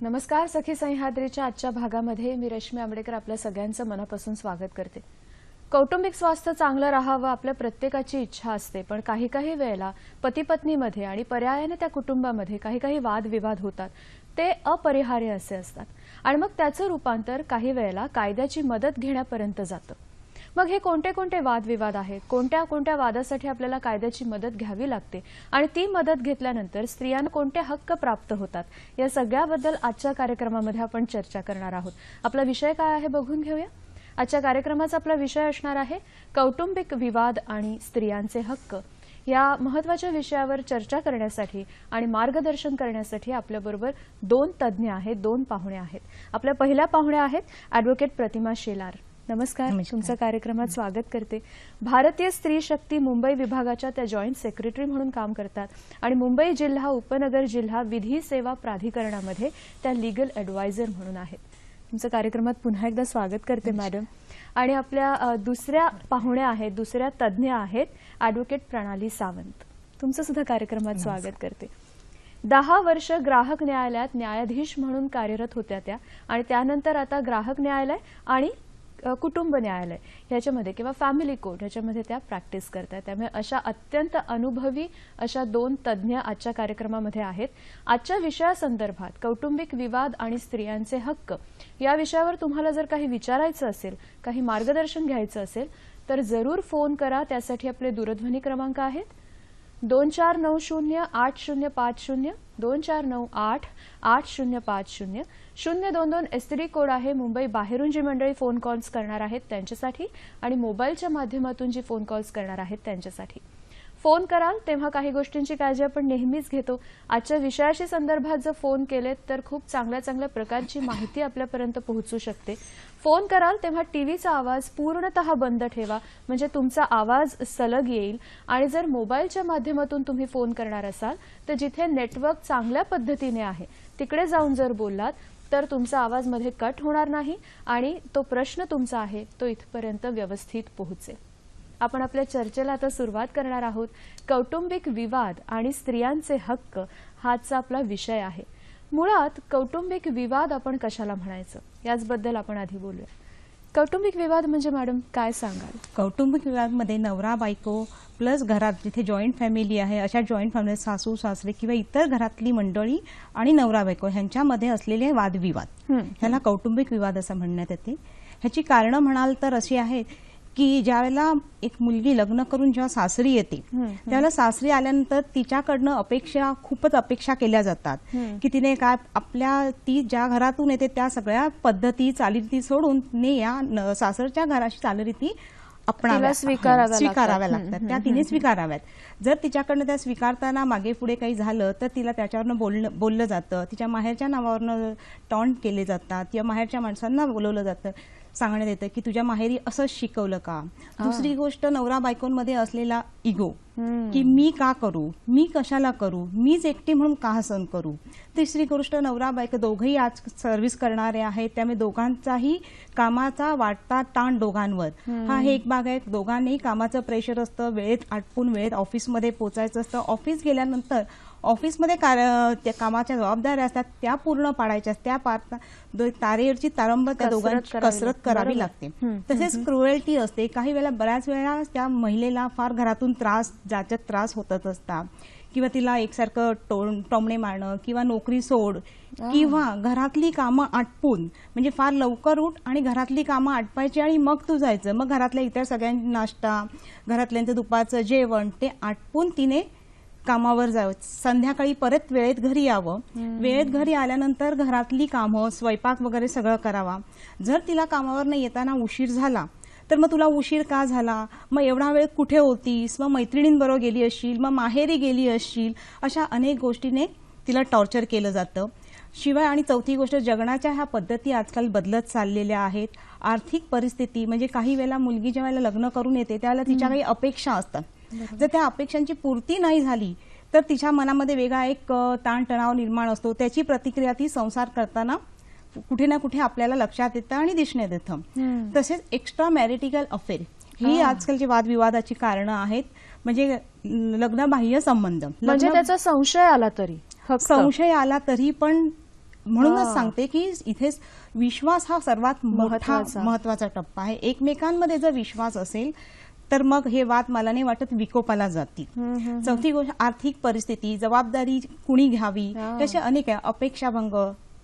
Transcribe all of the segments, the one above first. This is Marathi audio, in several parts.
नमस्कार. सखी सह्याद्रीच्या आजच्या भागामध्ये मी रश्मी आंबेडकर आपल्या सगळ्यांचं मनापासून स्वागत करते. कौटुंबिक स्वास्थ्य चांगलं राहावं आपल्या प्रत्येकाची इच्छा असते, पण काही काही वेळेला पती पत्नीमध्ये आणि पर्यायाने त्या कुटुंबामध्ये काही काही वादविवाद होतात. ते अपरिहार्य असे असतात आणि मग त्याचं रूपांतर काही वेळेला कायद्याची मदत घेण्यापर्यंत जातं. मग हे कोणते कोणते वादविवाद आहेत, कोणत्या कोणत्या वादासाठी आपल्याला कायद्याची मदत घ्यावी लागते आणि ती मदत घेतल्यानंतर स्त्रियांना कोणते हक्क प्राप्त होतात, या सगळ्याबद्दल आजच्या कार्यक्रमामध्ये आपण चर्चा करणार आहोत. आपला विषय काय आहे बघून घेऊया. आजच्या कार्यक्रमाचा आपला विषय असणार आहे कौटुंबिक विवाद आणि स्त्रियांचे हक्क. या महत्त्वाच्या विषयावर चर्चा करण्यासाठी आणि मार्गदर्शन करण्यासाठी आपल्याबरोबर दोन तज्ज्ञ आहेत, दोन पाहुणे आहेत. आपल्या पहिल्या पाहुण्या आहेत ॲडव्होकेट प्रतिमा शेलार. नमस्कार. तुमचं कार्यक्रमात स्वागत करते. भारतीय स्त्री शक्ती मुंबई विभागाच्या त्या जॉईंट सेक्रेटरी म्हणून काम करतात आणि मुंबई जिल्हा उपनगर जिल्हा विधी सेवा प्राधिकरणामध्ये त्या लीगल ॲडवायझर म्हणून आहेत. तुमचं कार्यक्रमात पुन्हा एकदा स्वागत करते मॅडम. आणि आपल्या दुसऱ्या पाहुण्या आहेत, दुसऱ्या तज्ज्ञ आहेत ॲडव्होकेट प्रणाली सावंत. तुमचं सुद्धा कार्यक्रमात स्वागत करते. 10 वर्ष ग्राहक न्यायालयात न्यायाधीश म्हणून कार्यरत होत्या त्या आणि त्यानंतर आता ग्राहक न्यायालय आणि कुटुंब न्यायालय ह्याच्यामध्ये किंवा फॅमिली कोर्ट ह्याच्यामध्ये त्या प्रॅक्टिस करतात. त्यामुळे अशा अत्यंत अनुभवी अशा दोन तज्ज्ञ आजच्या कार्यक्रमामध्ये आहेत. आजच्या विषयासंदर्भात कौटुंबिक विवाद आणि स्त्रियांचे हक्क या विषयावर तुम्हाला जर काही विचारायचं असेल, काही मार्गदर्शन घ्यायचं असेल तर जरूर फोन करा. त्यासाठी आपले दूरध्वनी क्रमांक आहेत 24908050, 24988050, 022 एसटीडी कोड आहे. मुंबई बाहेरून जी मंडळी फोन कॉल्स करणार आहेत त्यांच्यासाठी आणि मोबाईलच्या माध्यमातून जी फोन कॉल्स करणार आहेत त्यांच्यासाठी. फोन कराल तेव्हा काही गोष्टींची काळजी आपण नेहमीच घेतो. आजच्या विषयाशी संदर्भात जर फोन केलेत तर खूप चांगल्या चांगल्या प्रकारची माहिती आपल्यापर्यंत पोहोचू शकते. फोन कराल तेव्हा टीव्हीचा आवाज पूर्णतः बंद ठेवा, म्हणजे तुमचा आवाज सलग येईल. आणि जर मोबाईलच्या माध्यमातून तुम्ही फोन करणार असाल तर जिथे नेटवर्क चांगल्या पद्धतीने आहे तिकडे जाऊन जर बोललात तर तुमचा आवाज मध्ये कट होणार नाही आणि तो प्रश्न तुमचा आहे तो इथपर्यंत व्यवस्थित पोहोचेल. आपण आपल्या चर्चेला आता सुरुवात करणार आहोत. कौटुंबिक विवाद आणि स्त्रियांचे हक्क हाचा आपला विषय आहे. मुळात कौटुंबिक विवाद आपण कशाला म्हणायचं याचबद्दल आपण आधी बोलूया. कौटुंबिक विवाद म्हणजे मॅडम काय सांगाल? कौटुंबिक विवादमध्ये नवरा बायको प्लस घरात जिथे जॉईंट फॅमिली आहे अशा जॉईंट फॅमिलीत सासू सासरे किंवा इतर घरातली मंडळी आणि नवरा बायको ह्यांच्यामध्ये असलेले वादविवाद ह्याला कौटुंबिक विवाद असं म्हणण्यात येते. ह्याची कारणं म्हणाल तर अशी आहेत की ज्यावेळेला एक मुलगी लग्न करून जेव्हा सासरी येते त्यावेळेला सासरी आल्यानंतर तिच्याकडनं खूपच अपेक्षा केल्या जातात की तिने काय ती ज्या घरातून येते त्या सगळ्या पद्धती चालीरीती सोडून तिने या सासरच्या घराची चालीरीती स्वीकाराव्या लागतात. त्या तिने स्वीकाराव्यात. जर तिच्याकडनं त्या स्वीकारताना मागे पुढे काही झालं तर तिला त्याच्यावरनं बोललं जातं. तिच्या माहेरच्या नावावरनं टॉन्ट केले जातात किंवा माहेरच्या माणसांना बोलवलं जातं, सांगण्यात येतं की तुझ्या माहेरी असंच शिकवलं का. दुसरी गोष्ट नवरा बायकोंमध्ये असलेला इगो की मी का करू, मी कशाला करू, मीच एकटी म्हणून का सहन करू. तिसरी गोष्ट नवरा बायको दोघंही आज सर्व्हिस करणारे आहेत त्यामुळे दोघांचाही कामाचा वाटता ताण दोघांवर हा हे एक भाग आहे. दोघांनाही कामाचं प्रेशर असतं, वेळेत आटपून वेळेत ऑफिसमध्ये पोचायचं असतं. ऑफिस गेल्यानंतर ऑफिसमध्ये त्या कामाच्या जबाबदाऱ्या असतात त्या पूर्ण पाडायच्या, त्या तारेवरची तारंबळ त्या दोघांची कसरत करावी लागते. तसेच क्रुएल्टी असते. काही वेळेला बऱ्याच वेळा त्या महिलेला फार घरातून जाचक त्रास होतच असतात किंवा तिला एकसारखं टोमणे मारणं किंवा नोकरी सोड किंवा घरातली कामं आटपून, म्हणजे फार लवकर उठ आणि घरातली कामं आटपायची आणि मग तू जायचं. मग घरातल्या इतर सगळ्यांना नाश्ता, घरातल्यांचं दुपारचं जेवण ते आटपून तिने कामावर जावं. संध्याकाळी परत वेळेत घरी यावं. वेळेत घरी आल्यानंतर घरातली कामं, स्वयंपाक वगैरे सगळं करावा. जर तिला कामावर येताना उशीर झाला तर मग तुला उशीर का झाला, मग एवढा वेळ कुठे होतीस, मग मैत्रिणींबरोबर गेली असशील, मग माहेरी गेली असशील, अशा अनेक गोष्टीने तिला टॉर्चर केलं जातं. शिवाय आणि चौथी गोष्ट, जगण्याच्या ह्या पद्धती आजकाल बदलत चाललेल्या आहेत. आर्थिक परिस्थिती म्हणजे काही वेळेला मुलगी ज्या वेळेला लग्न करून येते त्यावेळेला तिच्या काही अपेक्षा असतात. जर त्या अपेक्षांची पूर्ती नाही झाली तर तिच्या मनामध्ये वेगळा एक ताणतणाव निर्माण असतो. त्याची प्रतिक्रिया ती संसार करताना कुठे ना कुठे आपल्याला लक्षात येतं आणि दिसण्यात येतं. तसेच एक्स्ट्रा मॅरिटिकल अफेअर ही आजकालची वादविवादाची कारणं आहेत. म्हणजे लग्नबाह्य संबंध, म्हणजे त्याचा संशय आला तरी पण म्हणूनच सांगते की इथे विश्वास हा सर्वात महत्वाचा टप्पा आहे. एकमेकांमध्ये जर विश्वास असेल तर मग हे वाद मला नाही वाटत विकोपाला जातील. चौथी गोष्ट आर्थिक परिस्थिती, जबाबदारी कुणी घ्यावी, तसे अनेक अपेक्षाभंग,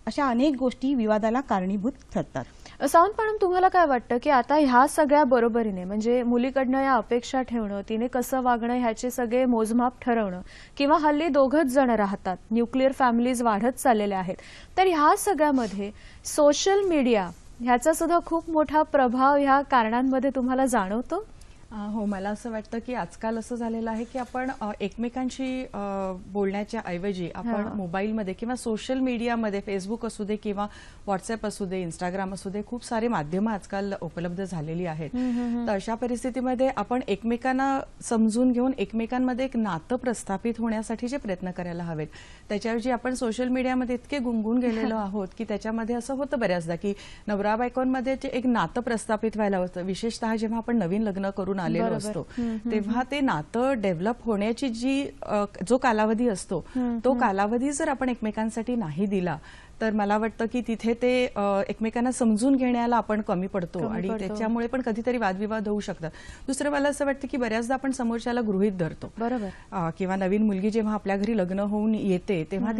अशा अनेक गोष्टी विवादाला कारणीभूत ठरतात. सावंत मॅडम, तुम्हाला काय वाटतं की आता ह्या सगळ्या बरोबरीने म्हणजे मुलीकडनं या अपेक्षा ठेवणं, तिने कसं वागणं ह्याचे सगळे मोजमाप ठरवणं, किंवा हल्ली दोघंच जण राहतात, न्यूक्लिअर फॅमिलीज वाढत चाललेल्या आहेत, तर ह्या सगळ्यामध्ये सोशल मीडिया ह्याचा सुद्धा खूप मोठा प्रभाव ह्या कारणांमध्ये तुम्हाला जाणवतो? हो, मला असं वाटतं की आजकाल असं झालेलं आहे की आपण एकमेकांशी बोलण्याच्या ऐवजी आपण मोबाईलमध्ये किंवा सोशल मीडियामध्ये, फेसबुक असू दे किंवा व्हॉट्सअप असू दे, इंस्टाग्राम असू दे, खूप सारे माध्यमं आजकाल उपलब्ध झालेली आहेत. तर अशा परिस्थितीमध्ये आपण एकमेकांना समजून घेऊन एकमेकांमध्ये एक नातं प्रस्थापित होण्यासाठीचे प्रयत्न करायला हवेत. त्याच्याऐवजी आपण सोशल मीडियामध्ये इतके गुंगून गेलेलो आहोत की त्याच्यामध्ये असं होतं बऱ्याचदा की नवरा बायकोंमध्ये जे एक नातं प्रस्थापित व्हायला होतं, विशेषतः जेव्हा आपण नवीन लग्न करून आलेलो असतो तेव्हा ते नातं डेव्हलप होण्याची जो कालावधी असतो तो कालावधी जर आपण एकमेकांसाठी नाही दिला तर मला वाटतं की तिथे ते एकमेकांना समजून घेण्याला आपण कमी पडतो आणि त्याच्यामुळे पण कधीतरी वादविवाद होऊ शकतात. दुसरं मला असं वाटतं की बऱ्याचदा आपण समोरच्याला गृहीत धरतो. बरोबर. किंवा नवीन मुलगी जेव्हा आपल्या घरी लग्न होऊन येते तेव्हा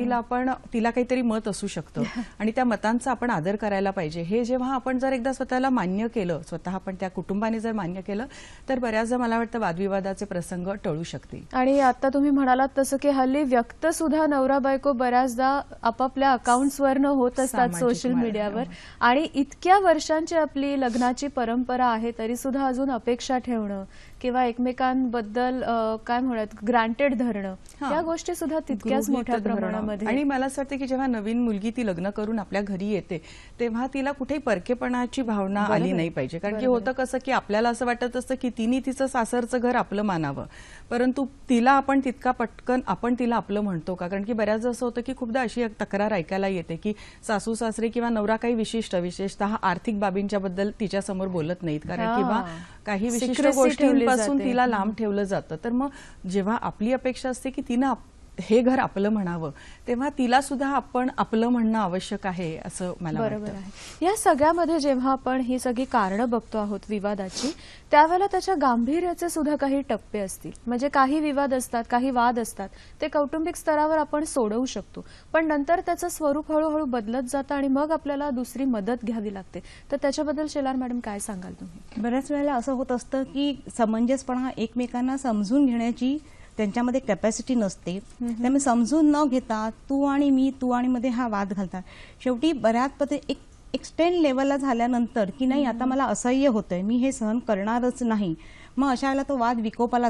तिला काहीतरी मत असू शकतं आणि त्या मतांचा आपण आदर करायला पाहिजे. हे जेव्हा आपण जर एकदा स्वतःला मान्य केलं, स्वतः आपण त्या कुटुंबाने जर मान्य केलं तर बऱ्याचदा मला वाटतं वादविवादाचे प्रसंग टळू शकतील. आणि आता तुम्ही म्हणालात तसं की हल्ली व्यक्त सुद्धा नवरा बायको बऱ्याचदा आपापल्या अकाउंट्सवर होत असतात सोशल मीडियावर, आणि इतक्या वर्षांची आपली लग्नाची परंपरा आहे तरी सुद्धा अजून अपेक्षा ठेवणं किंवा एकमेकांबद्दल काय म्हणत ग्रांटेड धरणं, या गोष्टी सुद्धा तितक्याच मोठ्या प्रमाणामध्ये. आणि मला असं वाटतं की जेव्हा नवीन मुलगी ती लग्न करून आपल्या घरी येते तेव्हा तिला कुठेही परकेपणाची भावना आली नाही पाहिजे. कारण की होतं कसं की आपल्याला असं वाटत असतं की तिने तिचं सासरचं घर आपलं मानावं, परंतु तिला आपण तितका पटकन आपण तिला आपलं म्हणतो का? कारण की बऱ्याचदा असं होतं की खूपदा अशी तक्रार ऐकायला येते की सासू सासरे किंवा नवरा काही विशेषतः आर्थिक बाबींच्या बद्दल तिच्या समोर बोलत नाहीत, कारण किंवा काही विशिष्ट गोष्टींपासून तिला लांब ठेवलं जातं. तर मग जेव्हा आपली अपेक्षा असते की तिनं हे घर आपलं म्हणावं तेव्हा तिला सुद्धा आपण आपलं म्हणणं आवश्यक आहे असं मला वाटतं. बरोबर आहे. या सगळ्यामध्ये जेव्हा आपण ही सगळी कारणं बघतो आहोत विवादाची, त्यावेळेला त्याच्या गांभीर्याचे सुद्धा काही टप्पे असतील. म्हणजे काही विवाद असतात, काही वाद असतात, ते कौटुंबिक स्तरावर आपण सोडवू शकतो, पण नंतर त्याचं स्वरूप हळूहळू बदलत जातं आणि मग आपल्याला दुसरी मदत घ्यावी लागते. तर त्याच्याबद्दल शेलार मॅडम काय सांगाल तुम्ही? बऱ्याच वेळेला असं होत असतं की समंजसपणा, एकमेकांना समजून घेण्याची त्यांच्यामध्ये कॅपॅसिटी नसते, त्यामुळे समजून न घेता तू आणि मी, तू आणि मध्ये हा वाद घालतात. शेवटी बऱ्याच एक एक्सटेंड लेवलला झाल्यानंतर की नाही आता मला असह्य होतंय, मी हे सहन करणारच नाही, मग अशा वेळेला तो वाद विकोपाला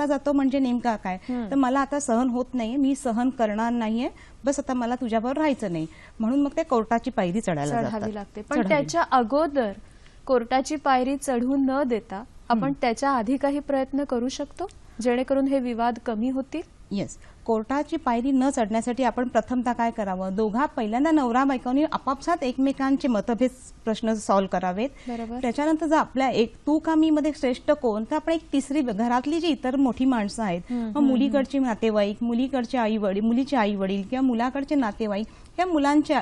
जातो म्हणजे नेमका काय, तर मला आता सहन होत नाहीये, मी सहन करणार नाहीये, बस आता मला तुझ्याबरोबर राहायचं नाही, म्हणून मग ते कोर्टाची पायरी चढावी लागते. पण त्याच्या अगोदर कोर्टाची पायरी चढू न देता आपण त्याच्या आधी काही प्रयत्न करू शकतो जेणेकरून हे विवाद कमी होतील? येस, कोर्टाची पायरी न चढण्यासाठी आपण प्रथमतः काय करावं, पहिल्यांदा नवरा बायकोनी आपापसात एकमेकांचे मतभेद प्रश्न सॉल्व्ह करावेत. त्याच्यानंतर जर आपल्या तू का मी मध्ये श्रेष्ठ कोण, तर आपण एक तिसरी घरातली जी इतर मोठी माणसं आहेत, मग मुलीकडची नातेवाईक, मुलीकडचे आई वडील, मुलीचे आई वडील किंवा मुलाकडचे नातेवाईक किंवा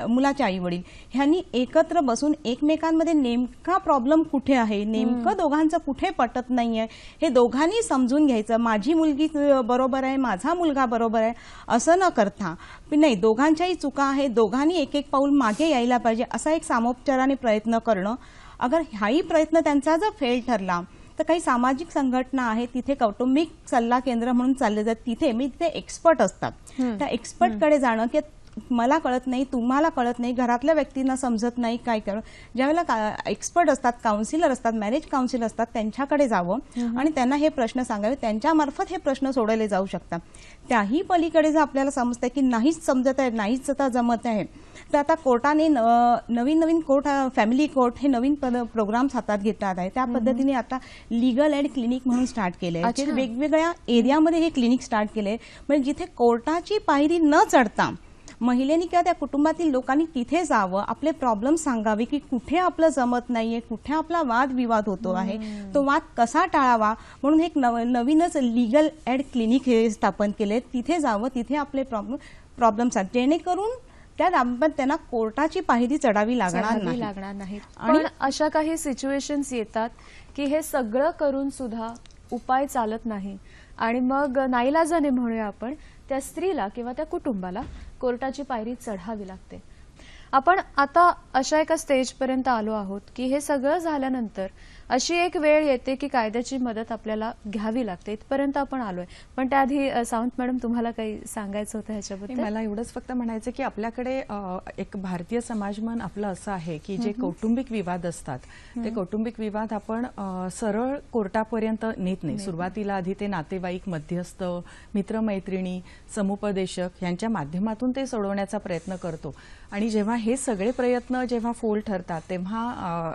मुलाचे आई वडील ह्यांनी एकत्र बसून एकमेकांमध्ये नेमका प्रॉब्लेम कुठे आहे, नेमकं दोघांचं कुठे पटत नाहीये हे दोघांनी समजून घ्यायचं. माझी मुलगी बरोबर आहे, माझा मुलगा बरोबर आहे असं न करता नाही, दोघांच्याही चुका आहेत, दोघांनी एक एक पाऊल मागे यायला पाहिजे असा एक सामोपचाराने प्रयत्न करणं. अगर हाही प्रयत्न त्यांचा जर फेल ठरला तर काही सामाजिक संघटना आहेत, तिथे कौटुंबिक सल्ला केंद्र म्हणून चालले जातात, तिथे एक्सपर्ट असतात, त्या एक्सपर्टकडे जाणं की मला कळत नाही, तुम्हाला कळत नाही, घरातल्या व्यक्तींना समजत नाही, काय करणं, ज्यावेळेला एक्सपर्ट असतात, काउन्सिलर असतात, मॅरेज काउन्सिलर असतात, त्यांच्याकडे जावं आणि त्यांना हे प्रश्न सांगावे, त्यांच्यामार्फत हे प्रश्न सोडवले जाऊ शकतात. त्याही पलीकडे जर आपल्याला समजतं की नाहीच समजत आहे, नाहीच आता जमत आहे, तर आता कोर्टाने नवीन कोर्ट, फॅमिली कोर्ट हे नवीन प्रोग्राम्स हातात घेतात आहे. त्या पद्धतीने आता लीगल एड क्लिनिक म्हणून स्टार्ट केले आहे. वेगवेगळ्या एरियामध्ये हे क्लिनिक स्टार्ट केले, म्हणजे जिथे कोर्टाची पायरी न चढता महिलेनी किंवा त्या कुटुंबातील लोकांनी तिथे जावं, आपले प्रॉब्लेम सांगावे की कुठे आपलं जमत नाहीये, कुठे आपला वाद विवाद होतो आहे, तो वाद कसा टाळावा, म्हणून एक नवीनच लीगल एड क्लिनिक हे स्थापन केले. तिथे जावं, तिथे आपले प्रॉब्लेम्स आहेत, जेणेकरून त्या दाम्पत्यांना कोर्टाची पायरी चढावी चढावी लागणार नाही. पण अशा काही सिच्युएशन्स येतात की हे सगळं करून सुद्धा उपाय चालत नाही आणि मग नाईलाजाने म्हणूया आपण त्या स्त्रीला किंवा त्या कुटुंबाला कोर्टाची पायरी चढावी लागते. आपण आता अशा एका स्टेजपर्यंत आलो आहोत की हे सगळं झाल्यानंतर अशी एक वेळ येते की कायद्याची मदत आपल्याला घ्यावी लागते. इथपर्यंत आपण आलोय. पण त्याआधी सावंत मॅडम तुम्हाला काही सांगायचं होतं ह्याच्याबद्दल? मला एवढंच फक्त म्हणायचं की आपल्याकडे एक भारतीय समाजमन आपलं असं आहे की जे कौटुंबिक विवाद असतात ते कौटुंबिक विवाद आपण सरळ कोर्टापर्यंत नेत नाही. सुरुवातीला आधी ते नातेवाईक, मध्यस्थ, मित्रमैत्रिणी, समुपदेशक यांच्या माध्यमातून ते सोडवण्याचा प्रयत्न करतो आणि जेव्हा हे सगळे प्रयत्न जेव्हा फोल ठरतात तेव्हा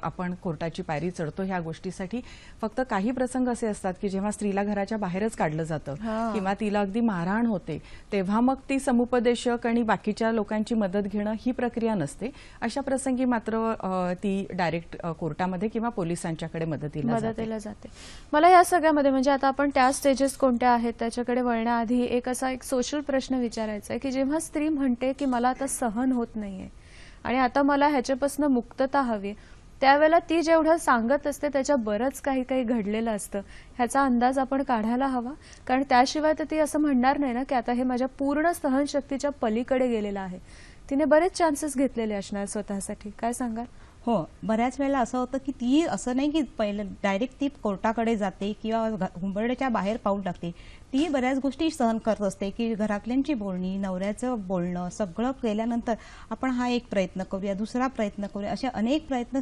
आपण कोर्टाची पायरी चढतो. ह्या गोष्टीसाठी फक्त काही प्रसंग असे असतात की जेव्हा स्त्रीला घराच्या बाहेरच काढलं जातं किंवा तिला अगदी मारहाण होते तेव्हा मग ती समुपदेशक आणि बाकीच्या लोकांची मदत घेणं ही प्रक्रिया नसते. अशा प्रसंगी मात्र ती डायरेक्ट कोर्टामध्ये किंवा पोलिसांच्याकडे मदतीला जाते. मला या सगळ्यामध्ये म्हणजे आता आपण त्या स्टेजेस कोणत्या आहेत त्याच्याकडे वळण्याआधी एक सोशल प्रश्न विचारायचा आहे की जेव्हा स्त्री म्हणते की मला आता सहन होत नाहीये आणि आता मला ह्याच्यापासून मुक्तता हवी, त्यावेळेला ती जेवढं सांगत असते त्याच्या बरंच काही काही घडलेलं असतं. ह्याचा अंदाज आपण काढायला हवा, कारण त्याशिवाय तर ती असं म्हणणार नाही ना की आता हे माझ्या पूर्ण सहनशक्तीच्या पलीकडे गेलेलं आहे. तिने बरेच चान्सेस घेतलेले असणार स्वतःसाठी. काय सांगाल? हो, बऱ्याच वेळेला असं होतं की ती असं नाही की पहिलं डायरेक्ट ती कोर्टाकडे जाते किंवा हुंबरड्याच्या बाहेर पाऊल टाकते. ती बऱ्याच गोष्टी सहन करत असते की घरातल्यांची बोलणी, नवऱ्याचं बोलणं सगळं केल्यानंतर आपण हा एक प्रयत्न करूया, दुसरा प्रयत्न करूया, असे अनेक प्रयत्न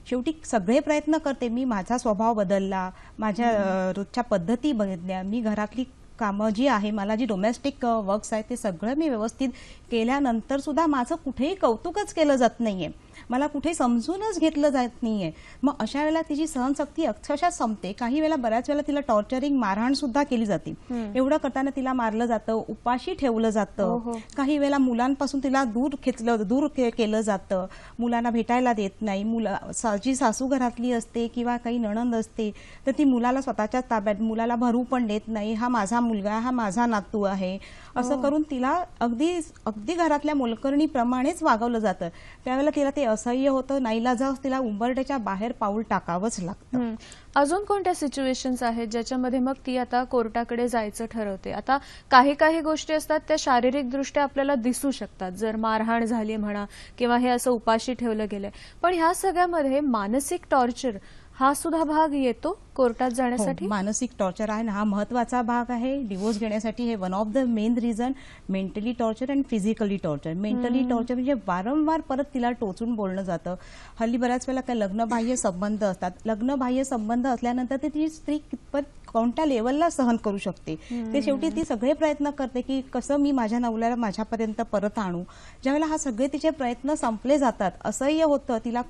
शेवटी सगळे प्रयत्न करते. मी माझा स्वभाव बदलला, माझ्या रोजच्या पद्धती बदलल्या, मी घरातली कामं जी आहे, मला जी डोमेस्टिक वर्क्स आहे ते सगळं मी व्यवस्थित केल्यानंतर सुद्धा माझं कुठेही कौतुकच केलं जात नाहीये, मला कुठे समजूनच घेतलं जात नाहीये. मग अशा वेळेला तिची सहनशक्ती अक्षरशः संपते. काही वेळेला बऱ्याच वेळेला तिला टॉर्चरिंग, मारहाण सुद्धा केली जाते. एवढं करताना तिला मारलं जातं, उपाशी ठेवलं जातं. काही वेळेला मुलांपासून तिला दूर केलं जातं, मुलांना भेटायला देत नाही. जी सासू घरातली असते किंवा काही नणंद असते तर ती मुलाला स्वतःच्या ताब्यात, मुलाला भरू पण देत नाही. हा माझा मुलगा, हा माझा नातू आहे असं करून तिला अगदी घरातल्या मोलकरणीप्रमाणेच वागवलं जातं. त्यावेळेला तिला ते असह्य होतं. नाईलाजाने तिला उंबरठ्याच्या बाहेर पाऊल टाकावंच लागतं. अजून कोणत्या सिच्युएशन्स आहेत ज्याच्यामध्ये मग ती आता कोर्टाकडे जायचं ठरवते? आता काही गोष्टी असतात त्या शारीरिकदृष्ट्या आपल्याला दिसू शकतात, जर मारहाण झाली म्हणा किंवा हे असं उपाशी ठेवलं गेलंय. पण ह्या सगळ्यामध्ये मानसिक टॉर्चर हा सुद्धा भाग येतो कोर्टात जाण्यासाठी? मानसिक टॉर्चर आहे ना, हा महत्वाचा भाग आहे. डिवोर्स घेण्यासाठी हे one of the main reason. Mentally torture आणि फिजिकली टॉर्चर. मेंटली टॉर्चर म्हणजे वारंवार परत तिला टोचून बोलणं जातं. हल्ली बऱ्याच वेळेला काही लग्नबाह्य संबंध असतात. लग्नबाह्य संबंध असल्यानंतर ते ती स्त्री कितपत कोणत्या लेवलला सहन करू शकते ते शेवटी ती सगळे प्रयत्न करते की कसं मी माझ्या नवऱ्याला माझ्यापर्यंत परत आणू. ज्यावेळेला हा सगळे तिचे प्रयत्न संपले जातात, असह्य होतं, तिला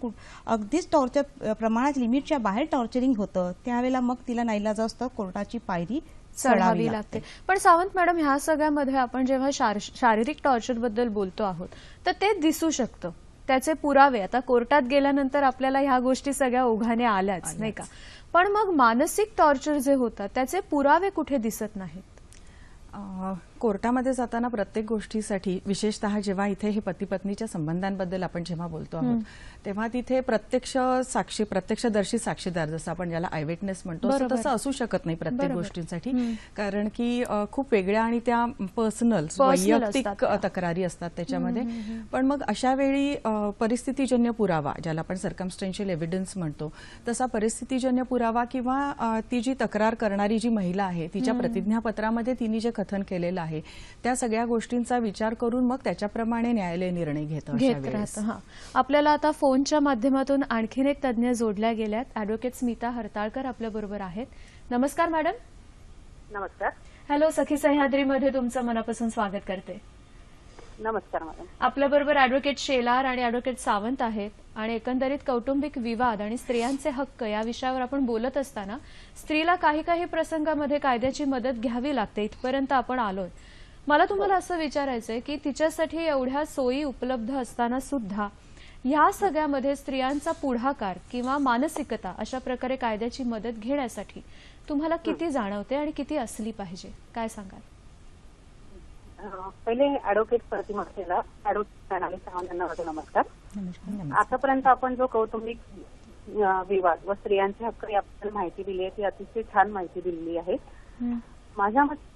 अगदीच टॉर्चर प्रमाणात लिमिटच्या बाहेर टॉर्चरिंग होतं, त्यावेळेला मग तिला नाईलाजास्तव कोर्टाची पायरी चढावी लागते. पण सावंत मॅडम, ह्या सगळ्यामध्ये आपण जेव्हा शारीरिक टॉर्चर बद्दल बोलतो आहोत तर ते दिसू शकतं, त्याचे पुरावे आता कोर्टात गेल्यानंतर आपल्याला ह्या गोष्टी सगळ्या ओघाने आल्याच नाही का. पण मग मानसिक टॉर्चर जे होतात त्याचे पुरावे कुठे दिसत नाहीत? कोर्टामध्ये जाताना प्रत्येक गोष्टीसाठी, विशेषतः जेव्हा इथे हे पती पत्नीच्या संबंधांबद्दल आपण जेव्हा बोलतो आहोत तेव्हा तिथे प्रत्यक्षदर्शी साक्षीदार, जसं आपण ज्याला आय विटनेस म्हणतो, तसं असू शकत नाही प्रत्येक गोष्टींसाठी. कारण की खूप वेगळ्या आणि त्या पर्सनल वैयक्तिक तक्रारी असतात त्याच्यामध्ये. पण मग अशा वेळी परिस्थितीजन्य पुरावा, ज्याला आपण सर्कमस्टन्शियल एव्हिडन्स म्हणतो, तसा परिस्थितीजन्य पुरावा किंवा ती जी तक्रार करणारी जी महिला आहे तिच्या प्रतिज्ञापत्रामध्ये तिने जे कथन केलेलं आहे त्या सगळ्या गोष्टींचा विचार करून मग त्याच्याप्रमाणे न्यायालय निर्णय घेत राहतं. आपल्याला आता फोनच्या माध्यमातून आणखीन एक तज्ज्ञ जोडल्या गेल्यात. ॲडव्होकेट स्मिता हरताळकर आपल्या बरोबर आहेत. नमस्कार मॅडम. नमस्कार. हॅलो, सखी सह्याद्रीमध्ये तुमचं मनापासून स्वागत करते. नमस्कार मॅडम. आपल्या बरोबर ॲडव्होकेट शेलार आणि ॲडव्होकेट सावंत आहेत आणि एकंदरीत कौटुंबिक विवाद आणि स्त्रियांचे हक्क या विषयावर आपण बोलत असताना स्त्रीला काही प्रसंगामध्ये कायद्याची मदत घ्यावी लागते, इथपर्यंत आपण आलोय. मला तुम्हाला असं विचारायचंय की तिच्यासाठी एवढ्या सोयी उपलब्ध असताना सुद्धा या सगळ्यामध्ये स्त्रियांचा पुढाकार किंवा मानसिकता अशा प्रकारे कायद्याची मदत घेण्यासाठी तुम्हाला किती जाणवते आणि किती असली पाहिजे, काय सांगाल? पहिले ऍडव्होकेट प्रतिमा केला, ऍडव्होकेट प्रणाली सावंत यांना माझा नमस्कार. आतापर्यंत आपण जो कौटुंबिक विवाद व स्त्रियांचे हक्क याबद्दल माहिती दिली आहे ती अतिशय छान माहिती दिलेली आहे. माझ्या मते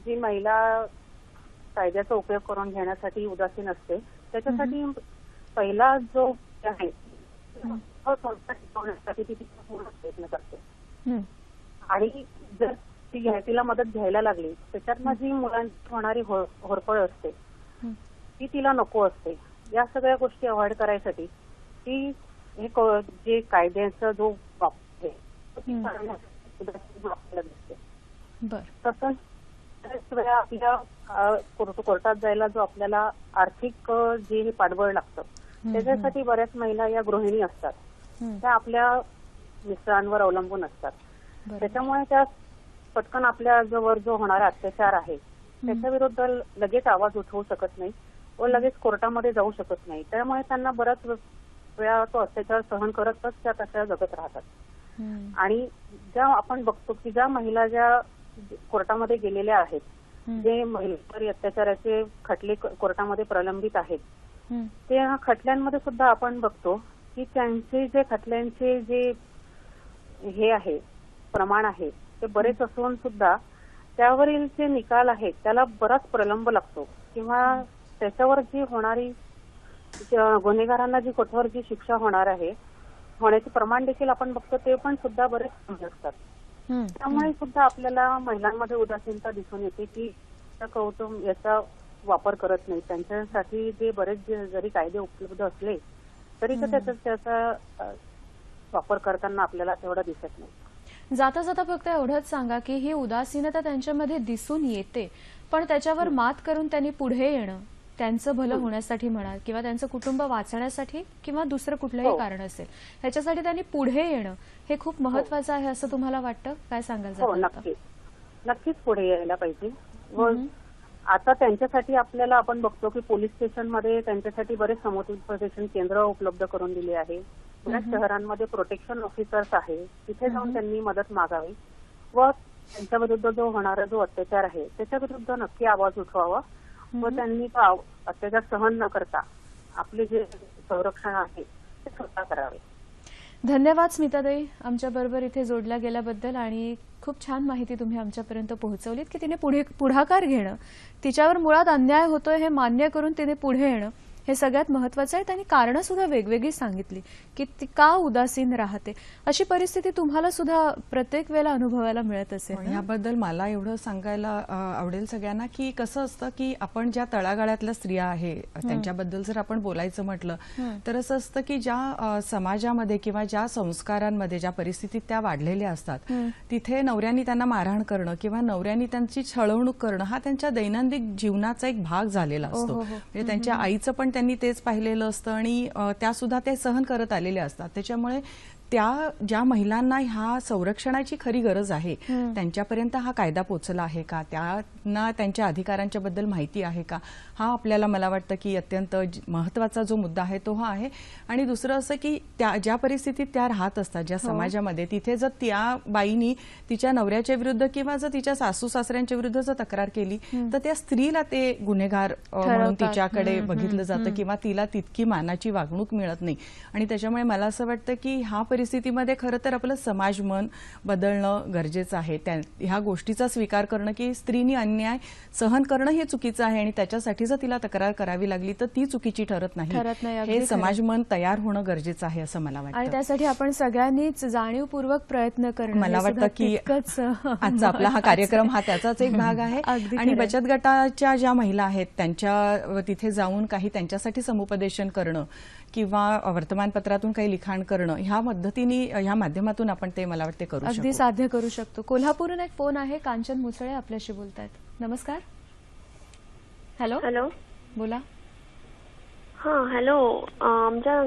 जी महिला कायद्याचा उपयोग करून घेण्यासाठी उदासीन असते त्याच्यासाठी पहिला जो आहे टिकवण्यासाठी ती तिचा पूर्ण प्रयत्न करते आणि जर तिला मदत घ्यायला लागली त्याच्यातनं जी मुलांची होणारी होरपळ असते ती तिला नको असते. या सगळ्या गोष्टी अवॉइड करायसाठी ती हे जे कायद्याचा जो वापर आहे आपल्याला दिसते. तसंच बऱ्याच वेळा आपल्या कोर्टात जायला जो आपल्याला आर्थिक जे पाठबळ लागतं त्याच्यासाठी बऱ्याच महिला या गृहिणी असतात त्या आपल्या मिस्टरांवर अवलंबून असतात. त्याच्यामुळे त्या पटकन आपल्या जवळ जो होणारा अत्याचार आहे त्याच्या विरुद्ध लगेच आवाज उठवू शकत नाही व लगेच कोर्टामध्ये जाऊ शकत नाही. त्यामुळे त्यांना बऱ्याच वेळा तो अत्याचार सहन करतच त्या तशा जगत राहतात. आणि ज्या आपण बघतो की ज्या महिला ज्या कोर्टामध्ये गेलेल्या आहेत जे महिलांवर अत्याचाराचे खटले कोर्टामध्ये प्रलंबित आहेत त्या खटल्यांमध्ये सुद्धा आपण बघतो की त्यांचे जे खटल्यांचे जे हे आहे प्रमाण आहे ते बरेच असून सुद्धा त्यावरील जे निकाल आहेत त्याला बराच प्रलंब लागतो किंवा त्याच्यावर जी होणारी गुन्हेगारांना जी कठोर जी शिक्षा होणार आहे होण्याचे प्रमाण देखील आपण बघतो ते पण सुद्धा बरेच कमी असतात. त्यामुळे सुद्धा आपल्याला महिलांमध्ये उदासीनता दिसून येते की कौटुंब याचा वापर करत नाही. त्यांच्यासाठी जे बरेच जरी कायदे उपलब्ध असले तरी त्याचा वापर करताना आपल्याला तेवढा दिसत नाही. जाता जाता फक्त एवढंच सांगा की ही उदासीनता त्यांच्यामध्ये दिसून येते पण त्याच्यावर मात करून त्यांनी पुढे येणं त्यांचं भलं होण्यासाठी म्हणा किंवा त्यांचं कुटुंब वाचण्यासाठी किंवा दुसरं कुठलंही कारण असेल ह्याच्यासाठी त्यांनी पुढे येणं हे खूप महत्वाचं आहे असं तुम्हाला वाटतं? काय सांगाल? नक्कीच पुढे यायला पाहिजे. व आता त्यांच्यासाठी आपल्याला आपण बघतो की पोलीस स्टेशनमध्ये त्यांच्यासाठी बरेच समुपदेशन केंद्र उपलब्ध करून दिले आहे. बऱ्याच शहरांमध्ये प्रोटेक्शन ऑफिसर्स आहे तिथे जाऊन त्यांनी मदत मागावी व त्यांच्या विरुद्ध जो होणारा जो अत्याचार आहे त्याच्या विरुद्ध नक्की आवाज उठवावा व त्यांनी तो अत्याचार सहन न करता आपले जे संरक्षण आहे ते स्वतः करावे. धन्यवाद स्मिताताई आमच्या बरोबर इथे जोडल्या गेल्याबद्दल आणि खूप छान माहिती तुम्ही आमच्यापर्यंत पोहोचवलीत की तिने पुढाकार घेणं तिच्यावर मुळात अन्याय होतोय हे मान्य करून तिने पुढे येणं हे सगळ्यात महत्वाचं आहे. त्यांनी कारणं सुद्धा वेगवेगळी सांगितली की ती का उदासीन राहते. अशी परिस्थिती तुम्हाला सुद्धा प्रत्येक वेळेला अनुभवायला मिळत असेल. याबद्दल मला एवढं सांगायला आवडेल सगळ्यांना की कसं असतं की आपण ज्या तळागाळातल्या स्त्रिया आहे त्यांच्याबद्दल जर आपण बोलायचं म्हटलं तर असं असतं की ज्या समाजामध्ये किंवा ज्या संस्कारांमध्ये ज्या परिस्थितीत त्या वाढलेल्या असतात तिथे नवऱ्यांनी त्यांना मारहाण करणं किंवा नवऱ्यांनी त्यांची छळवणूक करणं हा त्यांच्या दैनंदिन जीवनाचा एक भाग झालेला असतो. म्हणजे त्यांच्या आईचं पण त्यांनी तेच पाहिलेलं असतं आणि त्या सुद्धा ते सहन करत आलेल्या असतात. त्याच्यामुळे त्या ज्या महिलांना ह्या संरक्षणाची खरी गरज आहे त्यांच्यापर्यंत हा कायदा पोहोचला आहे का, त्यांना त्यांच्या अधिकारांच्या बद्दल माहिती आहे का, हा आपल्याला मला वाटतं की अत्यंत महत्वाचा जो मुद्दा आहे तो हा आहे. आणि दुसरं असं की त्या ज्या परिस्थितीत त्या राहत असतात ज्या समाजामध्ये तिथे जर त्या बाईनी तिच्या नवऱ्याच्या विरुद्ध किंवा जर तिच्या सासू सासऱ्यांच्या विरुद्ध जर तक्रार केली तर त्या स्त्रीला ते गुन्हेगार म्हणून तिच्याकडे बघितलं जातं किंवा तिला तितकी मानाची वागणूक मिळत नाही. आणि त्याच्यामुळे मला असं वाटतं की ह्या परिस्थितीमध्ये खरं तर आपलं समाज मन बदलणं गरजेचं आहे. ह्या गोष्टीचा स्वीकार करणं की स्त्रीनी अन्याय सहन करणं हे चुकीचं आहे आणि त्याच्यासाठी जर तिला तक्रार करावी लागली तर ती चुकीची ठरत नाही. हे समाज मन तयार होणं गरजेचं आहे असं मला वाटतं. आणि त्यासाठी आपण सगळ्यांनीच जाणीवपूर्वक प्रयत्न करणं मला वाटतं की आजचा आपला हा कार्यक्रम हा त्याचाच एक भाग आहे. आणि बचत गटाच्या ज्या महिला आहेत त्यांच्या तिथे जाऊन काही त्यांच्यासाठी समुपदेशन करणं किंवा वर्तमानपत्रातून काही लिखाण करणं ह्या पद्धतीने ह्या माध्यमातून आपण ते मला वाटते करू शकतो, अगदी साध्य करू शकतो. कोल्हापूरहून एक फोन आहे. कांचन मुसळे आपल्याशी बोलतायत. नमस्कार. हॅलो हॅलो बोला. हा हॅलो आमच्या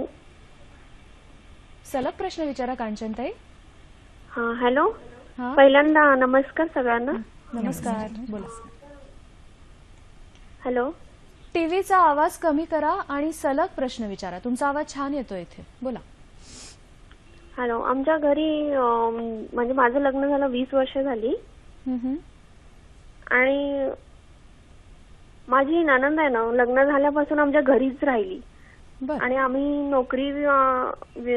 सलग प्रश्न विचारा कांचनताई. हा हॅलो पहिल्यांदा नमस्कार सगळ्यांना. नमस्कार. बोला. हॅलो टीव्हीचा आवाज कमी करा आणि सलग प्रश्न विचारा. तुमचा आवाज छान येतो इथे. बोला. हॅलो आमच्या घरी म्हणजे माझं लग्न झालं 20 वर्ष झाली आणि माझी नणंद आहे ना, लग्न झाल्यापासून आमच्या घरीच राहिली बर आणि आम्ही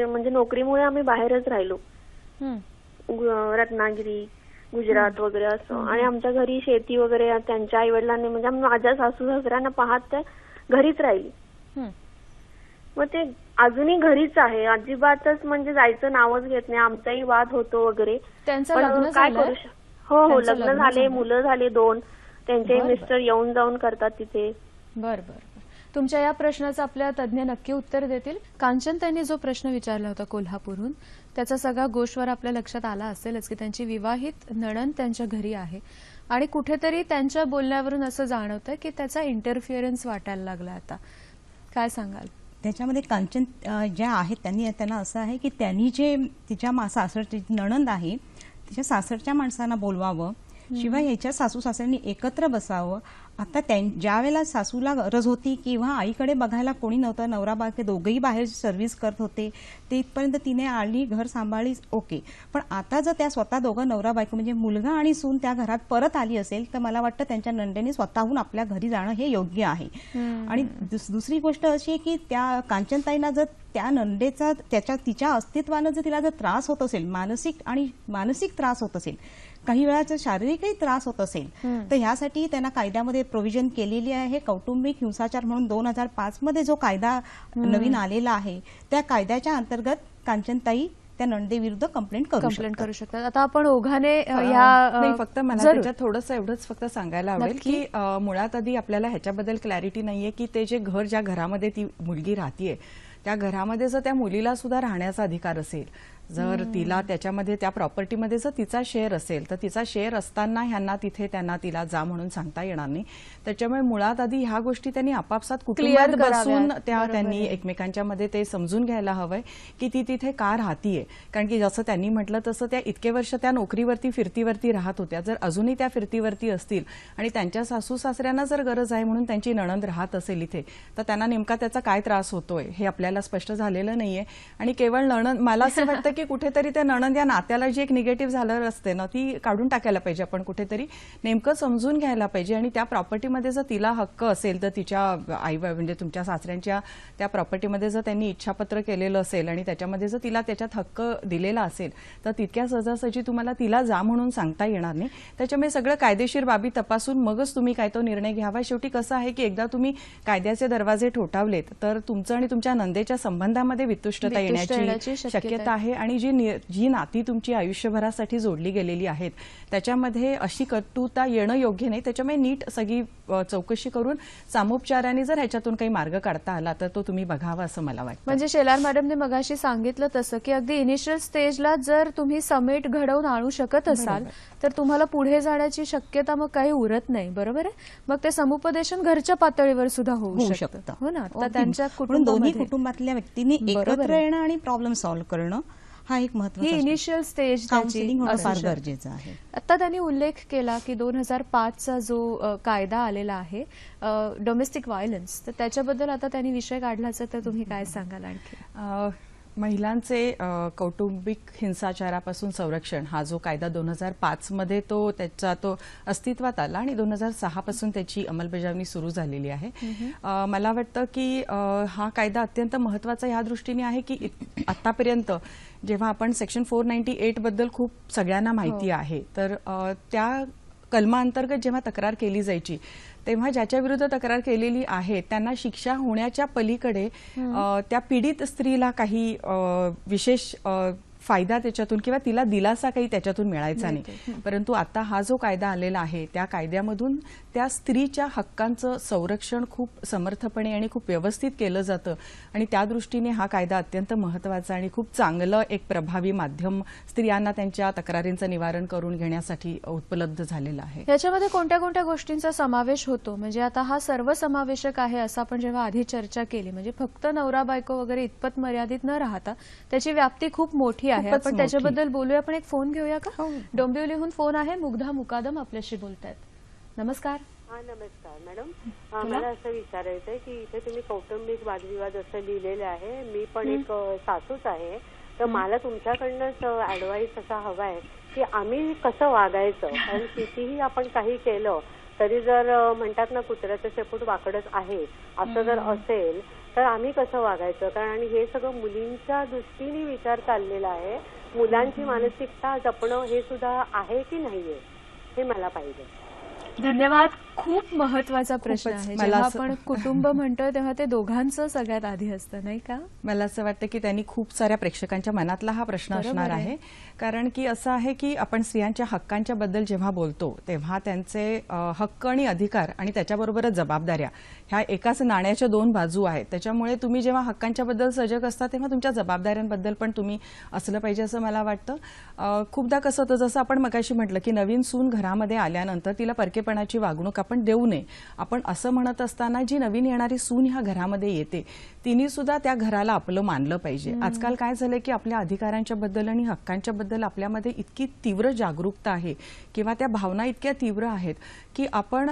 म्हणजे नोकरीमुळे आम्ही बाहेरच राहिलो, रत्नागिरी, गुजरात वगैरे असं. आणि आमच्या घरी शेती वगैरे त्यांच्या आई वडिलांनी म्हणजे माझ्या सासू सासऱ्यांना पाहत त्या घरीच राहिली. मग ते अजूनही घरीच आहे, अजिबातच म्हणजे जायचं नावच घेत नाही. आमचाही वाद होतो वगैरे. त्यांचं पण लग्न काय झालंय? करू हो त्यांचं लग्न लग्न झाले, झालंय? मुलं झाले 2. त्यांचे मिस्टर येऊन जाऊन करतात तिथे. बर बर बर. तुमच्या या प्रश्नाचं आपल्या तज्ज्ञ नक्की उत्तर देतील. कांचन त्यांनी जो प्रश्न विचारला होता कोल्हापूरहून, त्याचा सगळा गोष्टवर आपल्या लक्षात आला असेलच की त्यांची विवाहित नणंद त्यांच्या घरी आहे आणि कुठेतरी त्यांच्या बोलण्यावरून असं जाणवतं की त्याचा इंटरफिअरन्स वाटायला लागला. आता काय सांगाल? त्याच्यामध्ये कांचन ज्या आहेत त्यांना असं आहे की त्यांनी जे तिच्या सासरची नणंद आहे तिच्या सासरच्या माणसांना बोलवावं, शिवाय याच्या सासू सासऱ्यांनी एकत्र बसावं. आता ज्या वेळेला सासूला गरज होती किंवा आईकडे बघायला कोणी नव्हतं, नवरा बायको दोघंही बाहेर सर्व्हिस करत होते, ते इथपर्यंत तिने आली, घर सांभाळली, ओके. पण आता जर त्या स्वतः दोघं नवरा बायको म्हणजे मुलगा आणि सून त्या घरात परत आली असेल तर मला वाटतं त्यांच्या नंदेने स्वतःहून आपल्या घरी जाणं हे योग्य आहे. आणि दुसरी गोष्ट अशी आहे की त्या कांचनताईंना जर त्या नंदेचा तिच्या अस्तित्वानं जर तिला जर त्रास होत असेल, मानसिक त्रास होत असेल, काही वेळा शारीरिकही त्रास होत असेल, तर ह्यासाठी त्यांना कायद्यामध्ये प्रोव्हिजन केलेली आहे. कौटुंबिक हिंसाचार म्हणून 2005 मध्ये जो कायदा नवीन आलेला आहे त्या कायद्याच्या अंतर्गत कांचनताई त्या नंदेविरुद्ध कंप्लेंट करू शकतात. आता आपण ओघाने नाही, फक्त मला त्याच्यात थोडंसं एवढंच फक्त सांगायला आवडेल की मुळात आधी आपल्याला ह्याच्याबद्दल क्लॅरिटी नाहीये की ते जे घर, ज्या घरामध्ये ती मुलगी राहतीये त्या घरामध्ये जर त्या मुलीला सुद्धा राहण्याचा अधिकार असेल, जर तिला त्याच्यामध्ये त्या प्रॉपर्टीमध्ये जर तिचा शेअर असेल तर तिचा शेअर असताना ह्यांना त्यांना तिला जा म्हणून सांगता येणार नाही. त्याच्यामुळे मुळात आधी ह्या गोष्टी त्यांनी आपापसात कुटुंबात बसून त्यांनी एकमेकांच्या मध्ये ते समजून घ्यायला हवंय की ती तिथे का राहतीये. कारण की जसं त्यांनी म्हटलं तसं त्या इतके वर्ष त्या नोकरीवरती फिरतीवरती राहत होत्या, जर अजूनही त्या फिरतीवरती असतील आणि त्यांच्या सासू सासऱ्यांना जर गरज आहे म्हणून त्यांची नणंद राहत असेल इथे, तर त्यांना नेमका त्याचा काय त्रास होतोय हे आपल्याला स्पष्ट झालेलं नाहीये. आणि केवळ नणंद, मला असं वाटतं की कुठेतरी त्या नणंद या नात्याला जी एक निगेटिव्ह झालं असते ना ती काढून टाकायला पाहिजे. आपण कुठेतरी नेमकं समजून घ्यायला पाहिजे. आणि त्या प्रॉपर्टीमध्ये जर तिला हक्क असेल तर तिच्या आई म्हणजे तुमच्या सासऱ्यांच्या त्या प्रॉपर्टीमध्ये जर त्यांनी इच्छापत्र केलेलं असेल आणि त्याच्यामध्ये जर तिला त्याच्यात हक्क दिलेला असेल तर तितक्या सहजासहजी तुम्हाला तिला जा म्हणून सांगता येणार नाही. त्याच्यामुळे सगळं कायदेशीर बाबी तपासून मगच तुम्ही काय तो निर्णय घ्यावा. शेवटी कसं आहे की एकदा तुम्ही कायद्याचे दरवाजे ठोठावलेत तर तुमचं आणि तुमच्या नंदेच्या संबंधामध्ये वितुष्टता येण्याची शक्यता आहे. आणि जी नाती तुमची आयुष्यभरासाठी जोडली गेलेली आहेत त्याच्यामध्ये अशी कटुता येणं योग्य नाही. त्याच्यामुळे नीट सगळी चौकशी करून सामोपचाराने जर ह्याच्यातून काही मार्ग काढता आला तर तो तुम्ही बघावा असं मला वाटतं. म्हणजे शेलार मॅडमने मगाशी सांगितलं तसं की अगदी इनिशियल स्टेजला जर तुम्ही समेट घडवून आणू शकत असाल तर तुम्हाला पुढे जाण्याची शक्यता मग काही उरत नाही. बरोबर आहे. मग ते समुपदेशन घरच्या पातळीवर सुद्धा होऊ शकतं. हो ना. तर त्यांच्या दोन्ही कुटुंबातल्या व्यक्तींनी एकत्र येणं आणि प्रॉब्लेम सॉल्व्ह करणं हा एक महत्त्वाचा इनिशियल स्टेज काउन्सिलिंग होणं फार गरजेचं आहे. आता त्यांनी उल्लेख केला की 2005चा जो कायदा आलेला आहे डोमेस्टिक व्हायलन्स, तर त्याच्याबद्दल आता त्यांनी विषय काढलाच तर तुम्ही काय सांगाल आणखी? महिलांचे कौटुंबिक हिंसाचारापासून संरक्षण हा जो कायदा 2005 मध्ये त्याचा अस्तित्वात आला आणि 2006 पासून त्याची अंमलबजावणी सुरू झालेली आहे. मला वाटतं की हा कायदा अत्यंत महत्वाचा ह्या दृष्टीने आहे की आतापर्यंत जेव्हा आपण सेक्शन 498 बद्दल खूप सगळ्यांना माहिती आहे, तर त्या कलमाअंतर्गत जेव्हा तक्रार केली जायची तेव्हा ज्याच्या विरुद्ध तक्रार केलेली आहे त्यांना शिक्षा होण्याच्या पलीकडे त्या पीडित स्त्रीला काही विशेष फायदा त्याच्यातून किंवा तिला दिलासा काही त्याच्यातून मिळायचा नाही. परंतु आता हा जो कायदा आलेला आहे त्या कायद्यामधून त्या स्त्रीच्या हक्कांचं संरक्षण खूप समर्थपणे आणि खूप व्यवस्थित केलं जातं आणि त्या दृष्टीने हा कायदा अत्यंत महत्वाचा आणि खूप चांगलं एक प्रभावी माध्यम स्त्रियांना त्यांच्या तक्रारींचं निवारण करून घेण्यासाठी उपलब्ध झालेला आहे. याच्यामध्ये कोणत्या कोणत्या गोष्टींचा समावेश होतो? म्हणजे आता हा सर्वसमावेशक आहे असं आपण जेव्हा आधी चर्चा केली, म्हणजे फक्त नवरा बायको वगैरे इतपत मर्यादित न राहता त्याची व्याप्ती खूप मोठी आहे. आपण त्याच्याबद्दल बोलूया. आपण एक फोन घेऊया का? डोंबिवलीहून फोन आहे. मुग्धा मुकादम आपल्याशी बोलतायत. नमस्कार. हा नमस्कार मॅडम. मला असं विचारायचं आहे की इथे तुम्ही कौटुंबिक वादविवाद असं लिहिलेलं आहे. मी पण एक सासूच आहे तर मला तुमच्याकडनंच ऍडवाइस असा हवाय की आम्ही कसं वागायचं. कारण कितीही आपण काही केलं तरी जर म्हणतात ना कुत्र्याचं शेपूट वाकडच आहे असं जर असेल तर आम्ही कसं वागायचं. कारण आणि हे सगळं मुलींच्या दृष्टीने विचार चाललेला आहे. मुलांची मानसिकता जपणं हे सुद्धा आहे की नाहीये हे मला पाहिजे. धन्यवाद. खूप महत्वाचा प्रश्न आहे. मला जेव्हा असं- आपण कुटुंब म्हणतो तेव्हा ते दोघांचं सगळ्यात आधी असतं, नाही का? मला असं वाटतं की त्यांनी खूप साऱ्या प्रेक्षकांच्या मनातला हा प्रश्न बरोबर असणार आहे. आहे. कारण की असं आहे की आपण स्त्रियांच्या हक्कांच्या बद्दल जेव्हा बोलतो तेव्हा त्यांचे हक्क आणि अधिकार आणि त्याच्याबरोबरच जबाबदाऱ्या ह्या एकाच नाण्याच्या दोन बाजू आहेत. त्याच्यामुळे तुम्ही जेव्हा हक्कांच्या बद्दल सजग असता तेव्हा तुमच्या जबाबदाऱ्यांबद्दल पण तुम्ही असलं पाहिजे असं मला वाटतं. खूपदा कसं होतं, जसं आपण मगाशी म्हटलं की नवीन सून घरामध्ये आल्यानंतर तिला परकेपणाची वागणूक आपण देऊ नये. आपण असं म्हणत असताना जी नवीन येणारी सून ह्या घरामध्ये येते तिने सुद्धा त्या घराला आपलं मानलं पाहिजे. आजकाल काय झालंय की आपल्या अधिकारांच्या बद्दल आणि हक्कांच्या बद्दल आपल्यामध्ये इतकी तीव्र जागरूकता आहे किंवा त्या भावना इतक्या तीव्र आहेत की आपण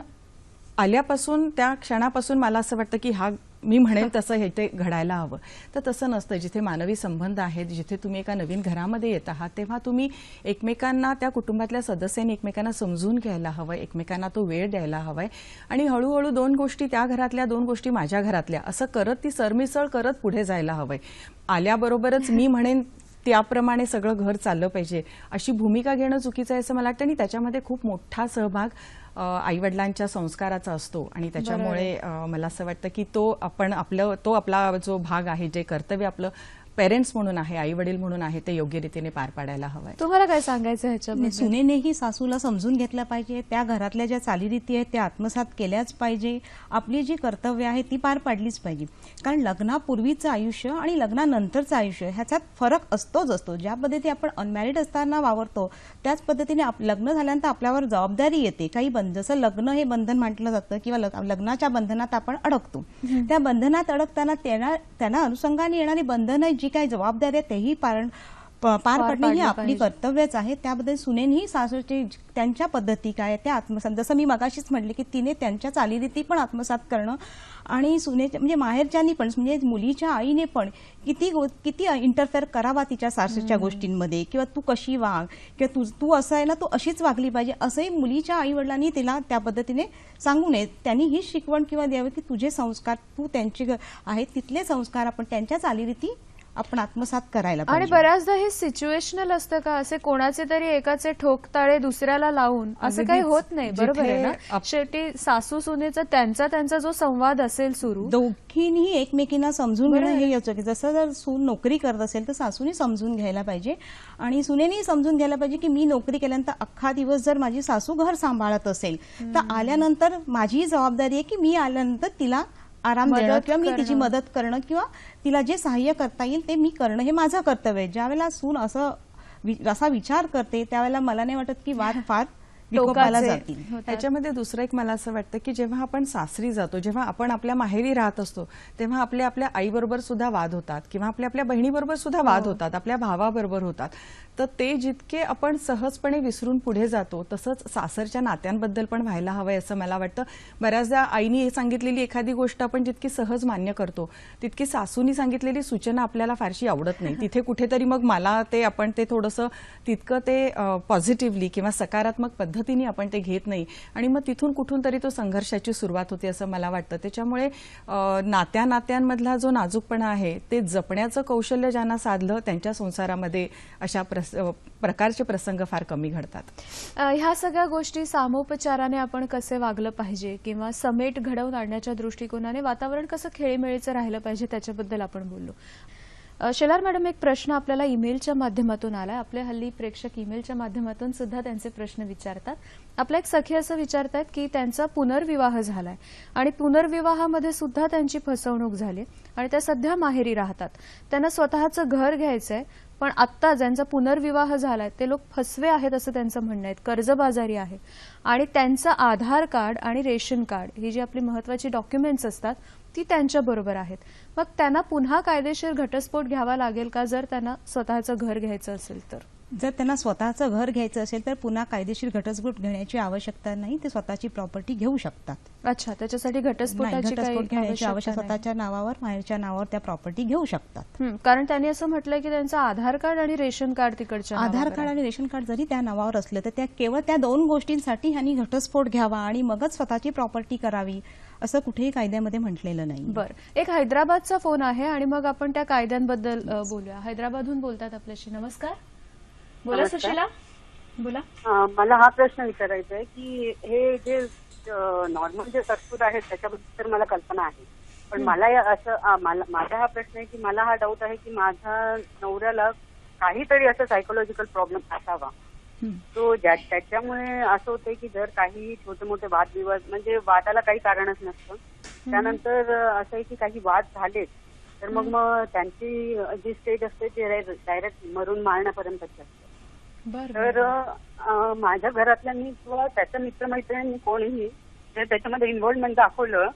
आल्यापासून त्या क्षणापासून मला असं वाटतं की हा मी म्हणेन तसं हे ते घडायला हवं. तर तसं नसतं. जिथे मानवी संबंध आहेत, जिथे तुम्ही एका नवीन घरामध्ये येत आहात तेव्हा तुम्ही एकमेकांना, त्या कुटुंबातल्या सदस्यांनी एकमेकांना समजून घ्यायला हवं, एकमेकांना तो वेळ द्यायला हवाय आणि हळूहळू दोन गोष्टी त्या घरातल्या, दोन गोष्टी माझ्या घरातल्या असं करत ती सरमिसळ करत पुढे जायला हवंय. आल्याबरोबरच मी म्हणेन त्याप्रमाणे सगळं घर चाललं पाहिजे अशी भूमिका घेणं चुकीचं आहे असं मला वाटतं. आणि त्याच्यामध्ये खूप मोठा सहभाग आईवडिलांच्या संस्काराचा असतो आणि त्याच्यामुळे मला असं वाटतं की तो आपला जो भाग आहे, जे कर्तव्य आपलं पेरेंट्स म्हणून आहे, आई वडील म्हणून आहे, ते योग्य रीतीने पार पाडायला हवंय. तुम्हाला काय सांगायचं ह्याच्यामध्ये? सुनेनेही सासूला समजून घेतलं पाहिजे. त्या घरातल्या ज्या चालीरीती आहेत त्या आत्मसात केल्याच पाहिजे. आपली जी कर्तव्य आहे ती पार पाडलीच पाहिजे. कारण लग्नापूर्वीचं आयुष्य आणि लग्नानंतरचं आयुष्य ह्याच्यात फरक असतोच असतो. ज्या पद्धतीने आपण अनमॅरिड असताना वावरतो त्याच पद्धतीने लग्न झाल्यानंतर आपल्यावर जबाबदारी येते. काही जसं लग्न हे बंधन म्हटलं जातं किंवा लग्नाच्या बंधनात आपण अडकतो. त्या बंधनात अडकताना त्यांना अनुषंगाने येणारी बंधनं जी काही जबाबदारी आहे तेही पार पाडणे ही आपली कर्तव्यच आहे. त्याबद्दल सुनेनही सासूची त्यांच्या पद्धती काय त्या आत्मसात, जसं मी मगाशीच म्हटले की तिने त्यांच्या चालीरीती पण आत्मसात करणं आणि सुनेच्या म्हणजे माहेरच्यानी पण म्हणजे मुलीच्या आईने पण किती इंटरफेअर करावा तिच्या सासूच्या गोष्टींमध्ये किंवा तू कशी वाग किंवा तू असं आहे ना तू अशीच वागली पाहिजे असंही मुलीच्या आई वडिलांनी तिला त्या पद्धतीने सांगू नये. त्यांनी ही शिकवण किंवा द्यावी की तुझे संस्कार तू त्यांचे आहेत तिथले संस्कार आपण त्यांच्या चालीरीती आपण आत्मसात करायला आणि पाहिजे. बऱ्याचदा हे सिच्युएशनल असतं का, असे कोणाचे तरी एकाचे ठोकताळे दुसऱ्याला लावून असं काही होत नाही, बरोबर आहे ना? शेवटी सासू सुनेचा त्यांचा जो संवाद असेल सुरू, दोघींनी एकमेकींना समजून घेणं हे योग्य आहे. जसं जर सून नोकरी करत असेल तर सासूने समजून घ्यायला पाहिजे आणि सुनेनेही समजून घ्यायला पाहिजे की मी नोकरी केल्यानंतर अख्खा दिवस जर माझी सासू घर सांभाळत असेल तर आल्यानंतर माझी जबाबदारी आहे की मी आल्यानंतर तिला आराम देणं किंवा मी तिची मदत करणं किंवा तिला जे सहाय्य करता येईल ते मी करणं हे माझं कर्तव्य आहे. ज्यावेळेला सून असा विचार करते त्यावेळेला मला नाही वाटत की वाद फार विकोपाला जातील. त्याच्यामध्ये दुसरं एक मला असं वाटतं की जेव्हा आपण सासरी जातो, जेव्हा आपण आपल्या माहेरी राहत असतो तेव्हा आपल्या आईबरोबर सुद्धा वाद होतात किंवा आपल्या बहिणीबरोबर सुद्धा वाद होतात, आपल्या भावाबरोबर होतात. तर ते जितके आपण सहजपणे विसरून पुढे जातो तसंच सासरच्या नात्यांबद्दल पण व्हायला हवंय असं मला वाटतं. बऱ्याचदा आईने सांगितलेली एखादी गोष्ट आपण जितकी सहज मान्य करतो तितकी सासूनी सांगितलेली सूचना आपल्याला फारशी आवडत नाही. तिथे कुठेतरी मग मला आपण ते थोडंसं तितकं ते पॉझिटिव्हली किंवा सकारात्मक पद्धतीने आपण ते घेत नाही आणि मग तिथून कुठून तरी तो संघर्षाची सुरुवात होते असं मला वाटतं. त्याच्यामुळे नात्यांमधला जो नाजूकपणा आहे ते जपण्याचं कौशल्य ज्यांना साधलं त्यांच्या संसारामध्ये अशा प्रकारचे प्रसंग फार कमी घडतात. ह्या सगळ्या गोष्टी सामोपचाराने आपण कसे वागलं पाहिजे किंवा समेट घडवून आणण्याच्या दृष्टिकोनाने वातावरण कसं खेळीमेळीचं राहिलं पाहिजे त्याच्याबद्दल आपण बोललो. शेलार मॅडम, एक प्रश्न आपल्याला ईमेलच्या माध्यमातून आलाय. आपले हल्ली प्रेक्षक ईमेलच्या माध्यमातून सुद्धा त्यांचे प्रश्न विचारतात. आपल्या एक सखी असं विचारतात की त्यांचा पुनर्विवाह झालाय आणि पुनर्विवाहामध्ये सुद्धा त्यांची फसवणूक झाली आणि त्या सध्या माहेरी राहतात. त्यांना स्वतःचं घर घ्यायचंय पण आत्ता ज्यांचा पुनर्विवाह झालाय ते लोक फसवे आहेत असं त्यांचं म्हणणं आहे, कर्जबाजारी आहे आणि त्यांचं आधार कार्ड आणि रेशन कार्ड ही जी आपली महत्वाची डॉक्युमेंट्स असतात ती त्यांच्याबरोबर आहेत. मग त्यांना पुन्हा कायदेशीर घटस्फोट घ्यावा लागेल का जर त्यांना स्वतःचं घर घ्यायचं असेल तर? जर त्यांना स्वतःचं घर घ्यायचं असेल तर पुन्हा कायदेशीर घटस्फोट घेण्याची आवश्यकता नाही, ते स्वतःची प्रॉपर्टी घेऊ शकतात. अच्छा, त्याच्यासाठी नाही, घटस्फोटाची घटस्फोट काही घेण्याची आवश्यकता आवश्यकता नाही. स्वतःच्या नावावर माहेरच्या नावावर त्या प्रॉपर्टी घेऊ शकतात. कारण त्यांनी असं म्हटलंय की त्यांचं आधार कार्ड आणि रेशन कार्ड तिकडच्या आधार नावावर कार्ड आहे. आणि रेशन कार्ड जरी त्या नावावर असलं तर त्या केवळ त्या 2 गोष्टींसाठी ह्यांनी घटस्फोट घ्यावा आणि मगच स्वतःची प्रॉपर्टी करावी असं कुठेही कायद्यामध्ये म्हटलेलं नाही. बरं, एक हैदराबादचा फोन आहे आणि मग आपण त्या कायद्यांबद्दल बोलूया. हैदराबादहून बोलतात आपल्याशी. नमस्कार, बोला नमस्कार. सुशीला, बोला. मला हा प्रश्न विचारायचा आहे की हे जे नॉर्मल जे तरतूद आहेत त्याच्याबद्दल तर मला कल्पना आहे, पण मला माझा हा प्रश्न आहे की मला हा डाऊट आहे की माझ्या नवऱ्याला काहीतरी असं सायकोलॉजिकल प्रॉब्लेम असावा तो त्याच्यामुळे असं होतंय की जर काही छोटे मोठे वादविवाद, म्हणजे वादाला काही कारणच नसतं, त्यानंतर असं आहे की काही वाद झालेच तर मग त्यांची जी स्टेज असते ते डायरेक्ट मरून मारण्यापर्यंतची असते. तर माझ्या घरातल्यांनी किंवा त्याच्या मित्रमैत्रिणींनी कोणीही जर त्याच्यामध्ये इन्व्हॉल्वमेंट दाखवलं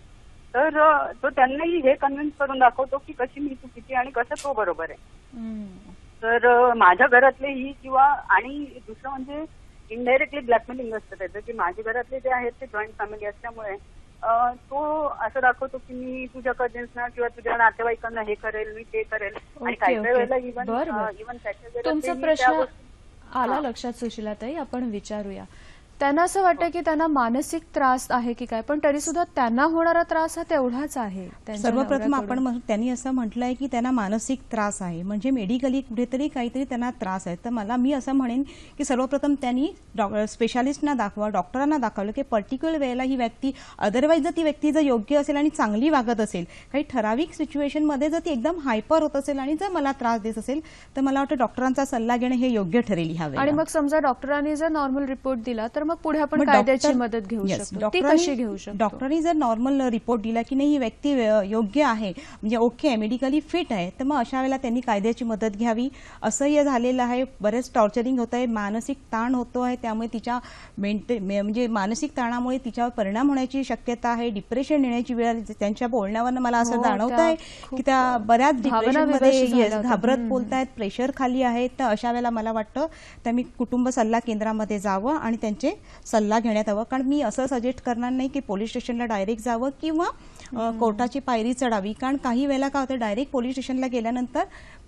तर तो त्यांनाही हे कन्व्हिन्स करून दाखवतो की कशी मी चुकीची आणि कसं तो बरोबर आहे. तर माझ्या घरातलेही किंवा आणि दुसरं म्हणजे इनडायरेक्टली ब्लॅकमेलिंग असतं त्याचं की माझ्या घरातले जे आहेत ते जॉईंट फॅमिली असल्यामुळे तो असं दाखवतो की मी तुझ्या कझिन्सना किंवा तुझ्या नातेवाईकांना हे करेल, मी ते करेल, आणि काही वेळेला इव्हन त्याच्या तुमचा प्रश्न आला लक्षात सुशीलाताई, आपण विचारूया. त्यांना असं वाटतं की त्यांना मानसिक त्रास आहे की काय, पण तरी सुद्धा त्यांना होणारा त्रास हा तेवढाच आहे. सर्वप्रथम आपण त्यांनी असं म्हटलंय की त्यांना मानसिक त्रास आहे, म्हणजे मेडिकली कुठेतरी काहीतरी त्यांना त्रास आहे. तर मी असं म्हणेन की सर्वप्रथम त्यांनी स्पेशालिस्टना दाखवा, डॉक्टरांना दाखवलं की पर्टिक्युलर वेळेला ही व्यक्ती, अदरवाईज जर ती व्यक्ती जर योग्य असेल आणि चांगली वागत असेल, काही ठराविक सिच्युएशनमध्ये जर ती एकदम हायपर होत असेल आणि जर मला त्रास देत असेल तर मला वाटतं डॉक्टरांचा सल्ला घेणं हे योग्य ठरेल ह्या वेळेला. आणि मग समजा डॉक्टरांनी जर नॉर्मल रिपोर्ट दिला तर मग पुढे आपण कायद्याची मदत घेऊ शकतो. ती कशी घेऊ शकतो? डॉक्टरांनी जर नॉर्मल रिपोर्ट दिला की नाही ही व्यक्ती योग्य आहे, म्हणजे ओके मेडिकली फिट आहे, तर मग अशा वेळेला त्यांनी कायद्याची मदत घ्यावी. असह्य झालेलं आहे, बरेच टॉर्चरिंग होत आहे, मानसिक ताण होतो आहे, त्यामुळे तिच्या म्हणजे मानसिक ताणामुळे तिच्यावर परिणाम होण्याची शक्यता आहे, डिप्रेशन येण्याची वेळ त्यांच्या बोलण्यावर मला असं जाणवत आहे की त्या बऱ्याच डिप्रेशनमध्ये घाबरत बोलतायत, प्रेशर खाली आहेत. तर अशा वेळेला मला वाटतं त्यांनी कुटुंब सल्ला केंद्रामध्ये जावं आणि त्यांचे सल्ला घेण्यात यावं. कारण मी असं सजेस्ट करणार नाही की पोलीस स्टेशनला डायरेक्ट जावं किंवा कोर्टाची पायरी चढावी, कारण काही वेळेला काय होतं डायरेक्ट पोलीस स्टेशनला गेल्यानंतर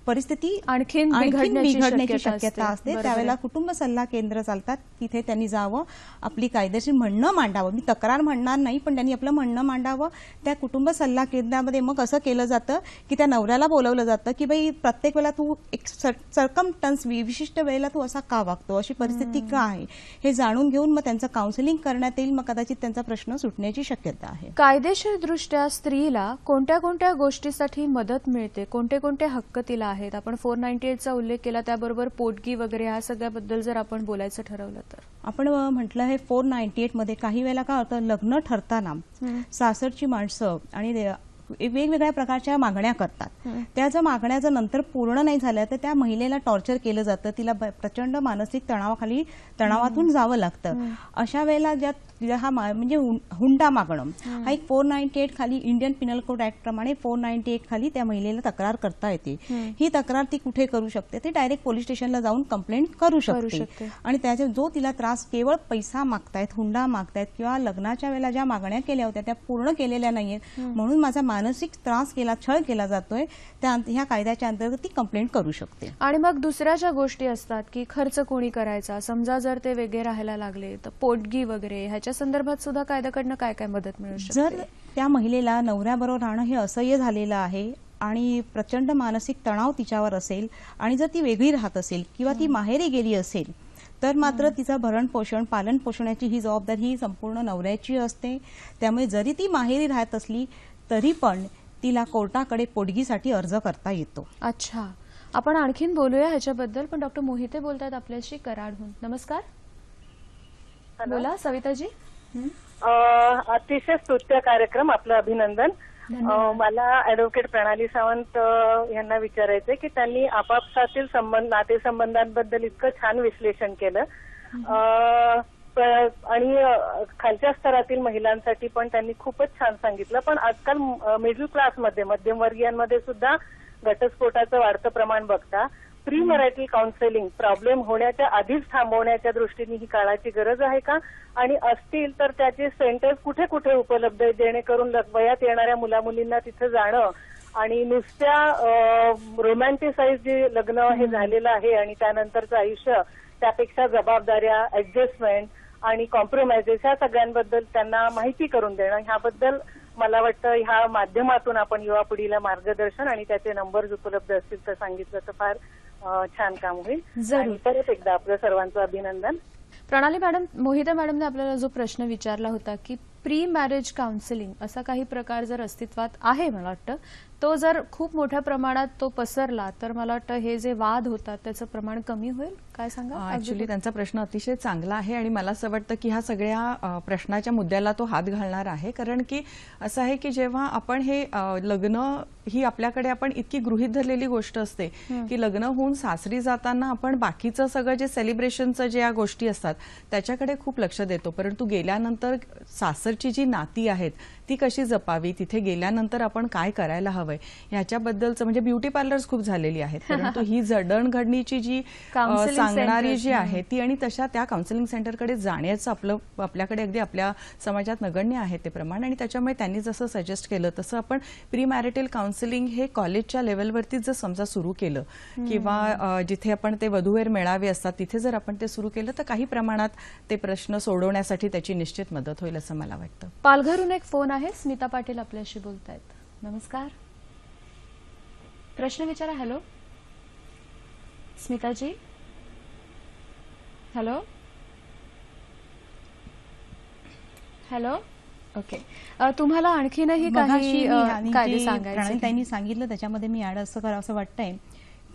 परिस्थिती आणखीन बिघडण्याची शक्यता असते. त्यावेळेला कुटुंब सल्ला केंद्र चालतात, तिथे त्यांनी जावं, आपली कायदेशीर म्हणणं मांडावं. मी तक्रार म्हणणार नाही, पण त्यांनी आपलं म्हणणं मांडावं. त्या कुटुंब सल्ला केंद्रामध्ये मग असं केलं जातं की त्या नवऱ्याला बोलवलं जातं की बाई प्रत्येक वेळेला तू एक सर्कमस्टन्स विशिष्ट वेळेला तू असा का वागतो, अशी परिस्थिती का आहे हे जाणून घेऊन मग त्यांचं काउन्सिलिंग करण्यात येईल. मग कदाचित त्यांचा प्रश्न सुटण्याची शक्यता आहे. कायदेशीर दृष्ट्या स्त्रीला कोणत्या कोणत्या गोष्टीसाठी मदत मिळते, कोणते कोणते हक्क तिला आहेत? आपण 498चा उल्लेख केला, त्याबरोबर पोटगी वगैरे ह्या सगळ्याबद्दल जर आपण बोलायचं ठरवलं तर आपण म्हटलं आहे 498 मध्ये काही वेळेला काय होतं, लग्न ठरताना सासरची माणसं आणि वेगवेगळ्या प्रकारच्या मागण्या करतात. त्या जर मागण्या जर नंतर पूर्ण नाही झाल्या तर त्या महिलेला टॉर्चर केलं जातं, तिला प्रचंड मानसिक तणावातून जावं लागतं. अशा वेळेला हा म्हणजे हुंडा मागणं हा एक 498 खाली इंडियन पिनल कोड ऍक्ट प्रमाणे 498 खाली त्या महिलेला तक्रार करता येते. ही तक्रार ती कुठे करू शकते, ती डायरेक्ट पोलीस स्टेशनला जाऊन कंप्लेंट करू शकते. आणि त्याचा जो तिला त्रास केवळ पैसा मागतायत, हुंडा मागतायत किंवा लग्नाच्या वेळेला ज्या मागण्या केल्या होत्या त्या पूर्ण केलेल्या नाहीयेत म्हणून माझा मानसिक त्रास छळ केला जातोय, त्या ह्या कायद्याच्या अंतर्गत ती कंप्लेंट करू शकते. आणि मग दुसऱ्या ज्या गोष्टी असतात की खर्च कोणी करायचा, समजा जर ते वेगळे राहायला लागले तर पोटगी वगैरे ह्याच्या संदर्भात सुद्धा कायद्याकडनं काय काय मदत मिळू शकते? जर त्या महिलेला नवऱ्याबरोबर राहणं हे असह्य झालेलं आहे आणि प्रचंड मानसिक तणाव तिच्यावर असेल आणि जर ती वेगळी राहत असेल किंवा ती माहेरी गेली असेल तर मात्र तिचं भरण पोषण पालन पोषणाची ही जबाबदारी ही संपूर्ण नवऱ्याची असते. त्यामुळे जरी ती माहेरी राहत असली तरी पण तिला कोर्टाकडे पोटगीसाठी अर्ज करता येतो. अच्छा, आपण आणखीन बोलूया ह्याच्याबद्दल, पण डॉक्टर मोहिते बोलतात आपल्याशी कराडहून. नमस्कार, बोला सविताजी. अतिशय स्तुत्य कार्यक्रम, आपलं अभिनंदन. मला ऍडव्होकेट प्रणाली सावंत यांना विचारायचंय की त्यांनी आपापसातील नातेसंबंधांबद्दल इतकं छान विश्लेषण केलं आणि खालच्या स्तरातील महिलांसाठी पण त्यांनी खूपच छान सांगितलं. पण आजकाल मिडल क्लासमध्ये, मध्यमवर्गीयांमध्ये सुद्धा घटस्फोटाचं वाढतं प्रमाण बघता प्री मॅरिटल काउन्सिलिंग प्रॉब्लेम होण्याच्या आधीच थांबवण्याच्या दृष्टीने ही काळाची गरज आहे का, आणि असतील तर त्याचे सेंटर्स कुठे कुठे उपलब्ध आहेत, जेणेकरून वयात येणाऱ्या मुलामुलींना तिथे जाणं आणि नुसत्या रोमॅन्टिसाइज जे लग्न हे झालेलं आहे आणि त्यानंतरचं आयुष्य, त्यापेक्षा जबाबदाऱ्या, ऍडजस्टमेंट आणि कॉम्प्रोमाइजेस ह्या सगळ्यांबद्दल त्यांना माहिती करून देणं, ह्याबद्दल मला वाटतं ह्या माध्यमातून आपण युवा पिढीला मार्गदर्शन आणि त्याचे नंबर्स उपलब्ध असतील तर सांगितलं तर फार छान काम होईल. आणि परत एकदा आपलं सर्वांचं अभिनंदन. प्रणाली मॅडम, मोहिते मॅडमने आपल्याला जो प्रश्न विचारला होता की प्री मॅरेज काउन्सिलिंग असा काही प्रकार जर अस्तित्वात आहे, मला वाटतं तो जर खूप मोठ्या प्रमाणात तो पसरला तर मला वाटतं हे जे वाद होतात त्याचं प्रमाण कमी होईल. काय सांगा? ऍक्च्युली त्यांचा प्रश्न अतिशय चांगला आहे आणि मला असं वाटतं की ह्या सगळ्या प्रश्नाच्या मुद्द्याला तो हात घालणार आहे. कारण की असं आहे की जेव्हा आपण हे लग्न ही आपल्याकडे आपण इतकी गृहीत धरलेली गोष्ट असते की लग्न होऊन सासरी जाताना आपण बाकीचं सगळं जे सेलिब्रेशनचं ज्या गोष्टी असतात त्याच्याकडे खूप लक्ष देतो, परंतु गेल्यानंतर सासरची जी नाती आहेत ती कशी जपावी, तिथे गेल्यानंतर आपण काय करायला हवंय ह्याच्याबद्दलचं म्हणजे ब्युटी पार्लर्स खूप झालेली आहेत, परंतु ही जडणघडणीची जी सांगणारी जी आहे ती आणि तशा त्या काउन्सिलिंग सेंटरकडे जाण्याचं आपल्याकडे अगदी आपल्या समाजात नगण्य आहे ते प्रमाण. आणि त्याच्यामुळे त्यांनी जसं सजेस्ट केलं तसं आपण प्री मॅरिटल काउन्सिलिंग हे कॉलेजच्या लेवलवरती जर समजा सुरू केलं किंवा जिथे आपण ते वधूवर मेळावे असतात तिथे जर आपण ते सुरू केलं तर काही प्रमाणात ते प्रश्न सोडवण्यासाठी त्याची निश्चित मदत होईल असं मला वाटतं. पालघरहून एक फोन आहे, स्मिता पाटील आपल्याशी बोलतायत. नमस्कार, प्रश्न विचारा. Hello Smitaji. Hello hello. Okay, तुम्हाला आणखीनही काही कायदे सांगायचे? त्यांनी सांगितलं त्याच्यामध्ये मी ऍड असं वाटतंय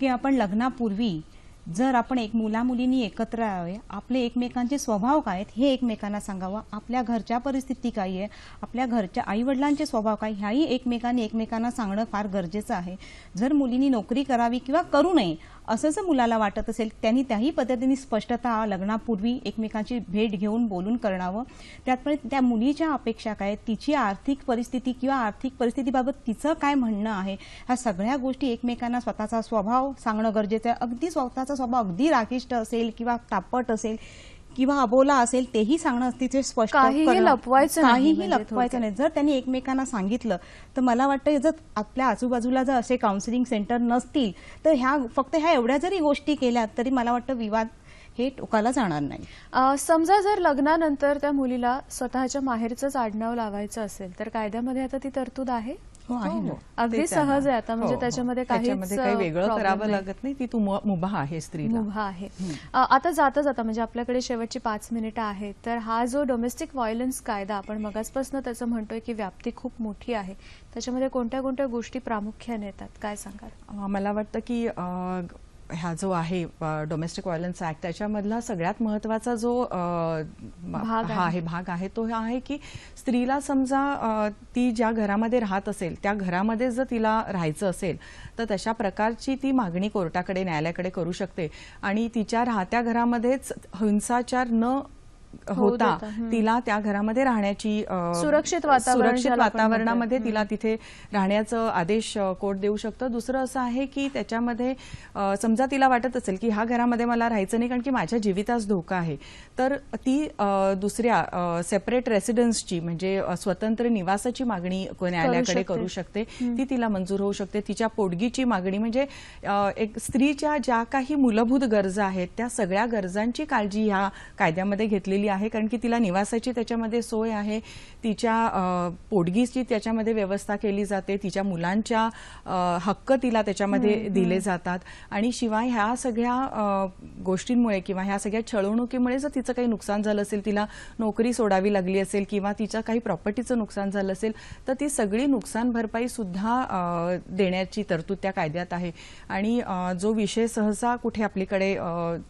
की आपण लग्नापूर्वी जर आपण एक मुलींनी एकत्र यावे, आपले एकमेकांचे स्वभाव काय आहेत हे एकमेकांना सांगावं, आपल्या घरच्या परिस्थिती काय आहे, आपल्या घरच्या आई वडिलांचे स्वभाव काय ह्याही एकमेकांना सांगणं फार गरजेचं आहे. जर मुलींनी नोकरी करावी किंवा करू नये असं जर मुलाला वाटत असेल त्यांनी त्याही पद्धतीने स्पष्टता लग्नापूर्वी एकमेकांची भेट घेऊन बोलून करावं. त्यात त्या मुलीच्या अपेक्षा काय, तिची आर्थिक परिस्थिती किंवा आर्थिक परिस्थितीबाबत तिचं काय म्हणणं आहे, ह्या सगळ्या गोष्टी एकमेकांना स्वतःचा स्वभाव सांगणं गरजेचं आहे. अगदी स्वतःचा स्वभाव अगदी राखीष्ट असेल किंवा तापट असेल किंवा अबोला असेल तेही सांगणं तिथे स्पष्ट, काहीही लपवायचं नाही. जर त्यांनी एकमेकांना सांगितलं तर मला वाटतं जर आपल्या आजूबाजूला जर असे काउन्सिलिंग सेंटर नसतील तर फक्त ह्या एवढ्या जरी गोष्टी केल्या तरी मला वाटतं विवाद हे टोकाला जाणार नाही. समजा जर लग्नानंतर त्या मुलीला स्वतःच्या माहेरचंच आडनाव लावायचं असेल तर कायद्यामध्ये आता ती तरतूद आहे? अगदी सहज आहे आता, म्हणजे त्याच्यामध्ये काही वेगळं करावं लागत नाही, ती मुभा आहे, स्त्रीला मुभा आहे. आता जाता म्हणजे आपल्याकडे शेवटची 5 मिनिटं आहेत, तर हा जो डोमेस्टिक व्हायलन्स कायदा आपण मगाचपासून त्याचं म्हणतोय की व्याप्ती खूप मोठी आहे, त्याच्यामध्ये कोणत्या कोणत्या गोष्टी प्रामुख्याने येतात, काय सांगाल? मला वाटतं की हा जो आहे डोमेस्टिक व्हायलन्स ऍक्ट त्याच्यामधला सगळ्यात महत्वाचा जो भाग आहे तो हा आहे की स्त्रीला समजा ती ज्या घरामध्ये राहत असेल त्या घरामध्ये जर तिला राहायचं असेल तर तशा प्रकारची ती मागणी कोर्टाकडे न्यायालयाकडे करू शकते आणि तिच्या राहत्या घरामध्येच हिंसाचार न होता तिला त्या घरामध्ये राहण्याची सुरक्षित वातावरणामध्ये तिला तिथे राहण्याचं आदेश कोर्ट देऊ शकतं. दुसरं असं आहे की त्याच्यामध्ये समजा तिला वाटत असेल की ह्या घरामध्ये मला राहायचं नाही कारण की माझ्या जीवितास धोका आहे, तर ती दुसऱ्या सेपरेट रेसिडेन्सची म्हणजे स्वतंत्र निवासाची मागणी न्यायालयाकडे करू शकते, ती तिला मंजूर होऊ शकते. तिच्या पोटगीची मागणी म्हणजे एक स्त्रीच्या ज्या काही मूलभूत गरजा आहेत त्या सगळ्या गरजांची काळजी ह्या कायद्यामध्ये घेतली आहे, कारण की तिला निवासाची त्याच्यामध्ये सोय आहे, तिच्या पोटगीची त्याच्यामध्ये व्यवस्था केली जाते, तिच्या मुलांच्या हक्क तिला त्याच्यामध्ये दिले जातात आणि शिवाय ह्या सगळ्या गोष्टींमुळे किंवा ह्या सगळ्या छळवणुकीमुळे जर तिचं काही नुकसान झालं असेल, तिला नोकरी सोडावी लागली असेल किंवा तिच्या काही प्रॉपर्टीचं नुकसान झालं असेल तर ती सगळी नुकसान भरपाई सुद्धा देण्याची तरतूद त्या कायद्यात आहे. आणि जो विषय सहसा कुठे आपल्याकडे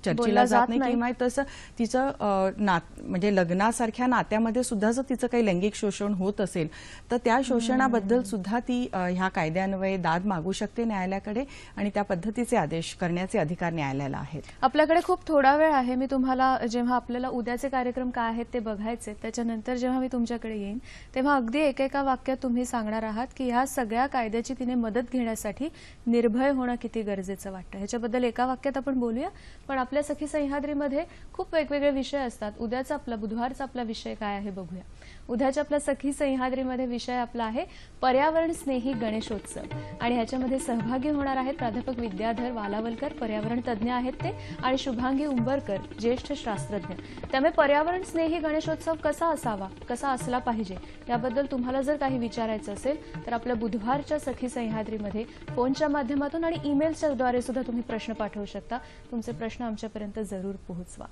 चर्चेला जात नाही किंवा तसं तिचं म्हणजे लग्नासारख्या नात्यामध्ये सुद्धा जर तिचं काही लैंगिक शोषण होत असेल तर त्या शोषणाबद्दल सुद्धा ती ह्या कायद्यान्वये दाद मागू शकते न्यायालयाकडे आणि त्या पद्धतीचे आदेश करण्याचे अधिकार न्यायालयाला आहेत. आपल्याकडे खूप थोडा वेळ आहे. मी तुम्हाला जेव्हा आपल्याला उद्याचे कार्यक्रम काय आहेत ते बघायचे, त्याच्यानंतर जेव्हा मी तुमच्याकडे येईन तेव्हा अगदी एकेका वाक्यात तुम्ही सांगणार आहात की ह्या सगळ्या कायद्याची तिने मदत घेण्यासाठी निर्भय होणं किती गरजेचं वाटतं. ह्याच्याबद्दल एका वाक्यात आपण बोलूया. पण आपल्या सखी सह्याद्रीमध्ये खूप वेगवेगळे विषय असतात. उद्याचा आपला बुधवारचा आपला विषय काय आहे बघूया. उद्याच्या आपल्या सखी सह्याद्रीमध्ये विषय आपला आहे पर्यावरण स्नेही गणेशोत्सव आणि ह्याच्यामध्ये सहभागी होणार आहेत प्राध्यापक विद्याधर वालावलकर, पर्यावरण तज्ज्ञ आहेत ते, आणि शुभांगी उंबरकर, ज्येष्ठ शास्त्रज्ञ. त्यामुळे पर्यावरण स्नेही गणेशोत्सव कसा असावा, कसा असला पाहिजे याबद्दल तुम्हाला जर काही विचारायचं असेल तर आपल्या बुधवारच्या सखी सह्याद्रीमध्ये फोनच्या माध्यमातून आणि ईमेलच्या द्वारे सुद्धा तुम्ही प्रश्न पाठवू शकता. तुमचे प्रश्न आमच्यापर्यंत जरूर पोहोचवा.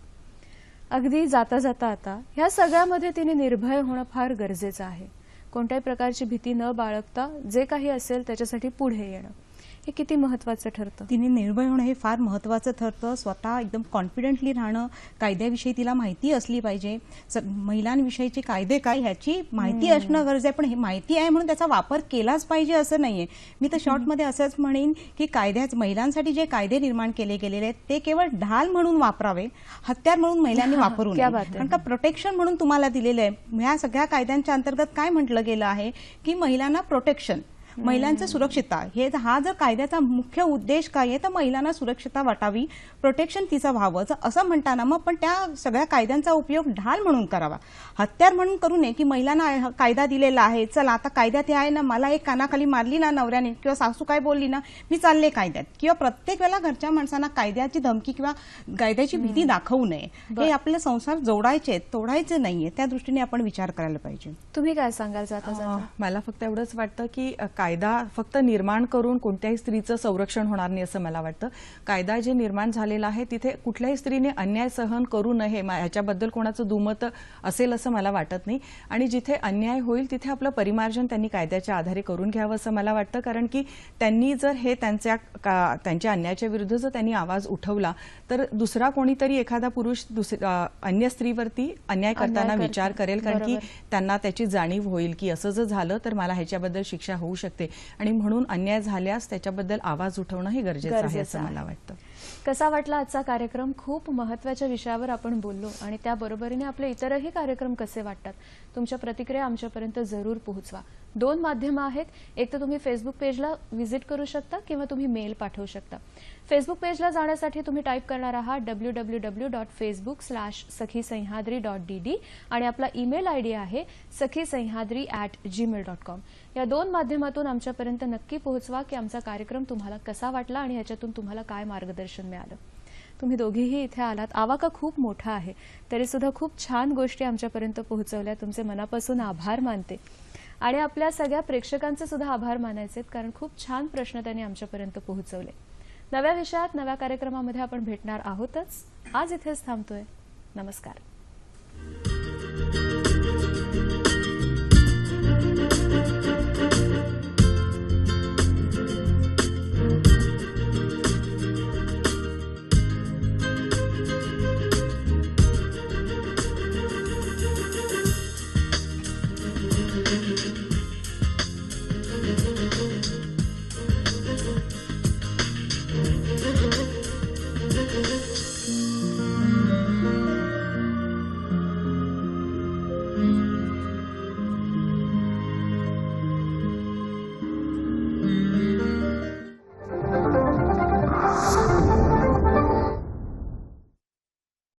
अगदी जाता जाता आता ह्या सगळ्यामध्ये तिने निर्भय होणं फार गरजेचं आहे. कोणत्याही प्रकारची भीती न बाळगता जे काही असेल त्याच्यासाठी पुढे येणं हे किती महत्वाचं ठरतं. तिने निर्भय होणं हे फार महत्त्वाचं ठरतं. स्वतः एकदम कॉन्फिडेंटली राहणं, कायद्याविषयी तिला माहिती असली पाहिजे. महिलांविषयीचे कायदे काय ह्याची माहिती असणं गरजेचं आहे. पण हे माहिती आहे म्हणून त्याचा वापर केलाच पाहिजे असं नाहीये. मी तर शॉर्टमध्ये असंच म्हणेन की महिलांसाठी जे कायदे निर्माण केले गेलेले आहेत ते केवळ ढाल म्हणून वापरावे, हत्यार म्हणून महिलांनी वापरू नये. कारण का प्रोटेक्शन म्हणून तुम्हाला दिलेलं आहे. ह्या सगळ्या कायद्यांच्या अंतर्गत काय म्हटलं गेलं आहे की महिलांना प्रोटेक्शन, महिलांचं सुरक्षितता, हा जर कायद्याचा मुख्य उद्देश काय आहे तर महिलांना सुरक्षितता वाटावी, प्रोटेक्शन तिचं व्हावं. असं म्हणताना मग पण त्या सगळ्या कायद्यांचा उपयोग ढाल म्हणून करावा, हत्यार म्हणून करू नये. की महिलांना कायदा दिलेला आहे, चला आता कायद्यात हे आहे ना, मला एक कानाखाली मारली ना नवऱ्याने किंवा सासू काय बोलली ना, मी चालले कायद्यात. किंवा प्रत्येक वेळेला घरच्या माणसांना कायद्याची धमकी किंवा कायद्याची भीती दाखवू नये. हे आपले संसार जोडायचे, तोडायचे नाहीये. त्या दृष्टीने आपण विचार करायला पाहिजे. तुम्ही काय सांगाल जाता जाता? मला फक्त एवढंच वाटतं की कायदा फक्त निर्माण करून कोणत्याही स्त्रीचं संरक्षण होणार नाही असं मला वाटतं. कायदा जे निर्माण झालेला आहे तिथे कुठल्याही स्त्रीने अन्याय सहन करू नये ह्याच्याबद्दल कोणाचं दुमत असेल असं मला वाटत नाही. आणि जिथे अन्याय होईल तिथे आपलं परिमार्जन त्यांनी कायद्याच्या आधारे करून घ्यावं असं मला वाटतं. कारण की त्यांनी जर हे त्यांच्या अन्यायाच्या विरुद्ध जर त्यांनी आवाज उठवला तर दुसरा कोणीतरी एखादा पुरुष अन्य स्त्रीवरती अन्याय करताना विचार करेल. कारण की त्यांना त्याची जाणीव होईल की असं जर झालं तर मला ह्याच्याबद्दल शिक्षा होऊ शकते. आणि म्हणून अन्याय झाल्यास त्याच्याबद्दल आवाज उठवणं हे गरजेचं आहे असं मला वाटतं. कसा वाटला आजचा कार्यक्रम? खूप महत्त्वाच्या विषयावर आपण बोललो आणि त्याबरोबरीने आपले इतरही कार्यक्रम कसे वाटतात तुमच्या प्रतिक्रिया आमच्यापर्यंत जरूर पोहोचवा. 2 माध्यमं आहेत. एक तर तुम्ही फेसबुक पेजला व्हिजिट करू शकता किंवा तुम्ही मेल पाठवू शकता. फेसबुक पेजला जाण्यासाठी तुम्ही टाईप करणार आहात www.facebook/sakhisayhadri.dd आणि आपला ईमेल आयडी आहे sakhisayhadri@gmail.com. या 2 माध्यमातून आमच्यापर्यंत नक्की पोहोचवा की आमचा कार्यक्रम तुम्हाला कसा वाटला आणि ह्याच्यातून तुम्हाला काय मार्गदर्शन मिळालं. तुम्ही दोघीही इथे आलात. आवाका खूप मोठा आहे तरी सुद्धा खूप छान गोष्टी आमच्यापर्यंत पोहोचवल्या. तुमचे मनापासून आभार मानते आणि आपल्या सगळ्या प्रेक्षकांचे सुद्धा आभार मानायचे कारण खूप छान प्रश्न त्यांनी आमच्यापर्यंत पोहोचवले. नव्या विषयात नव्या कार्यक्रमामध्ये आपण भेटणार आहोतच. आज इथेच थांबतोय. नमस्कार.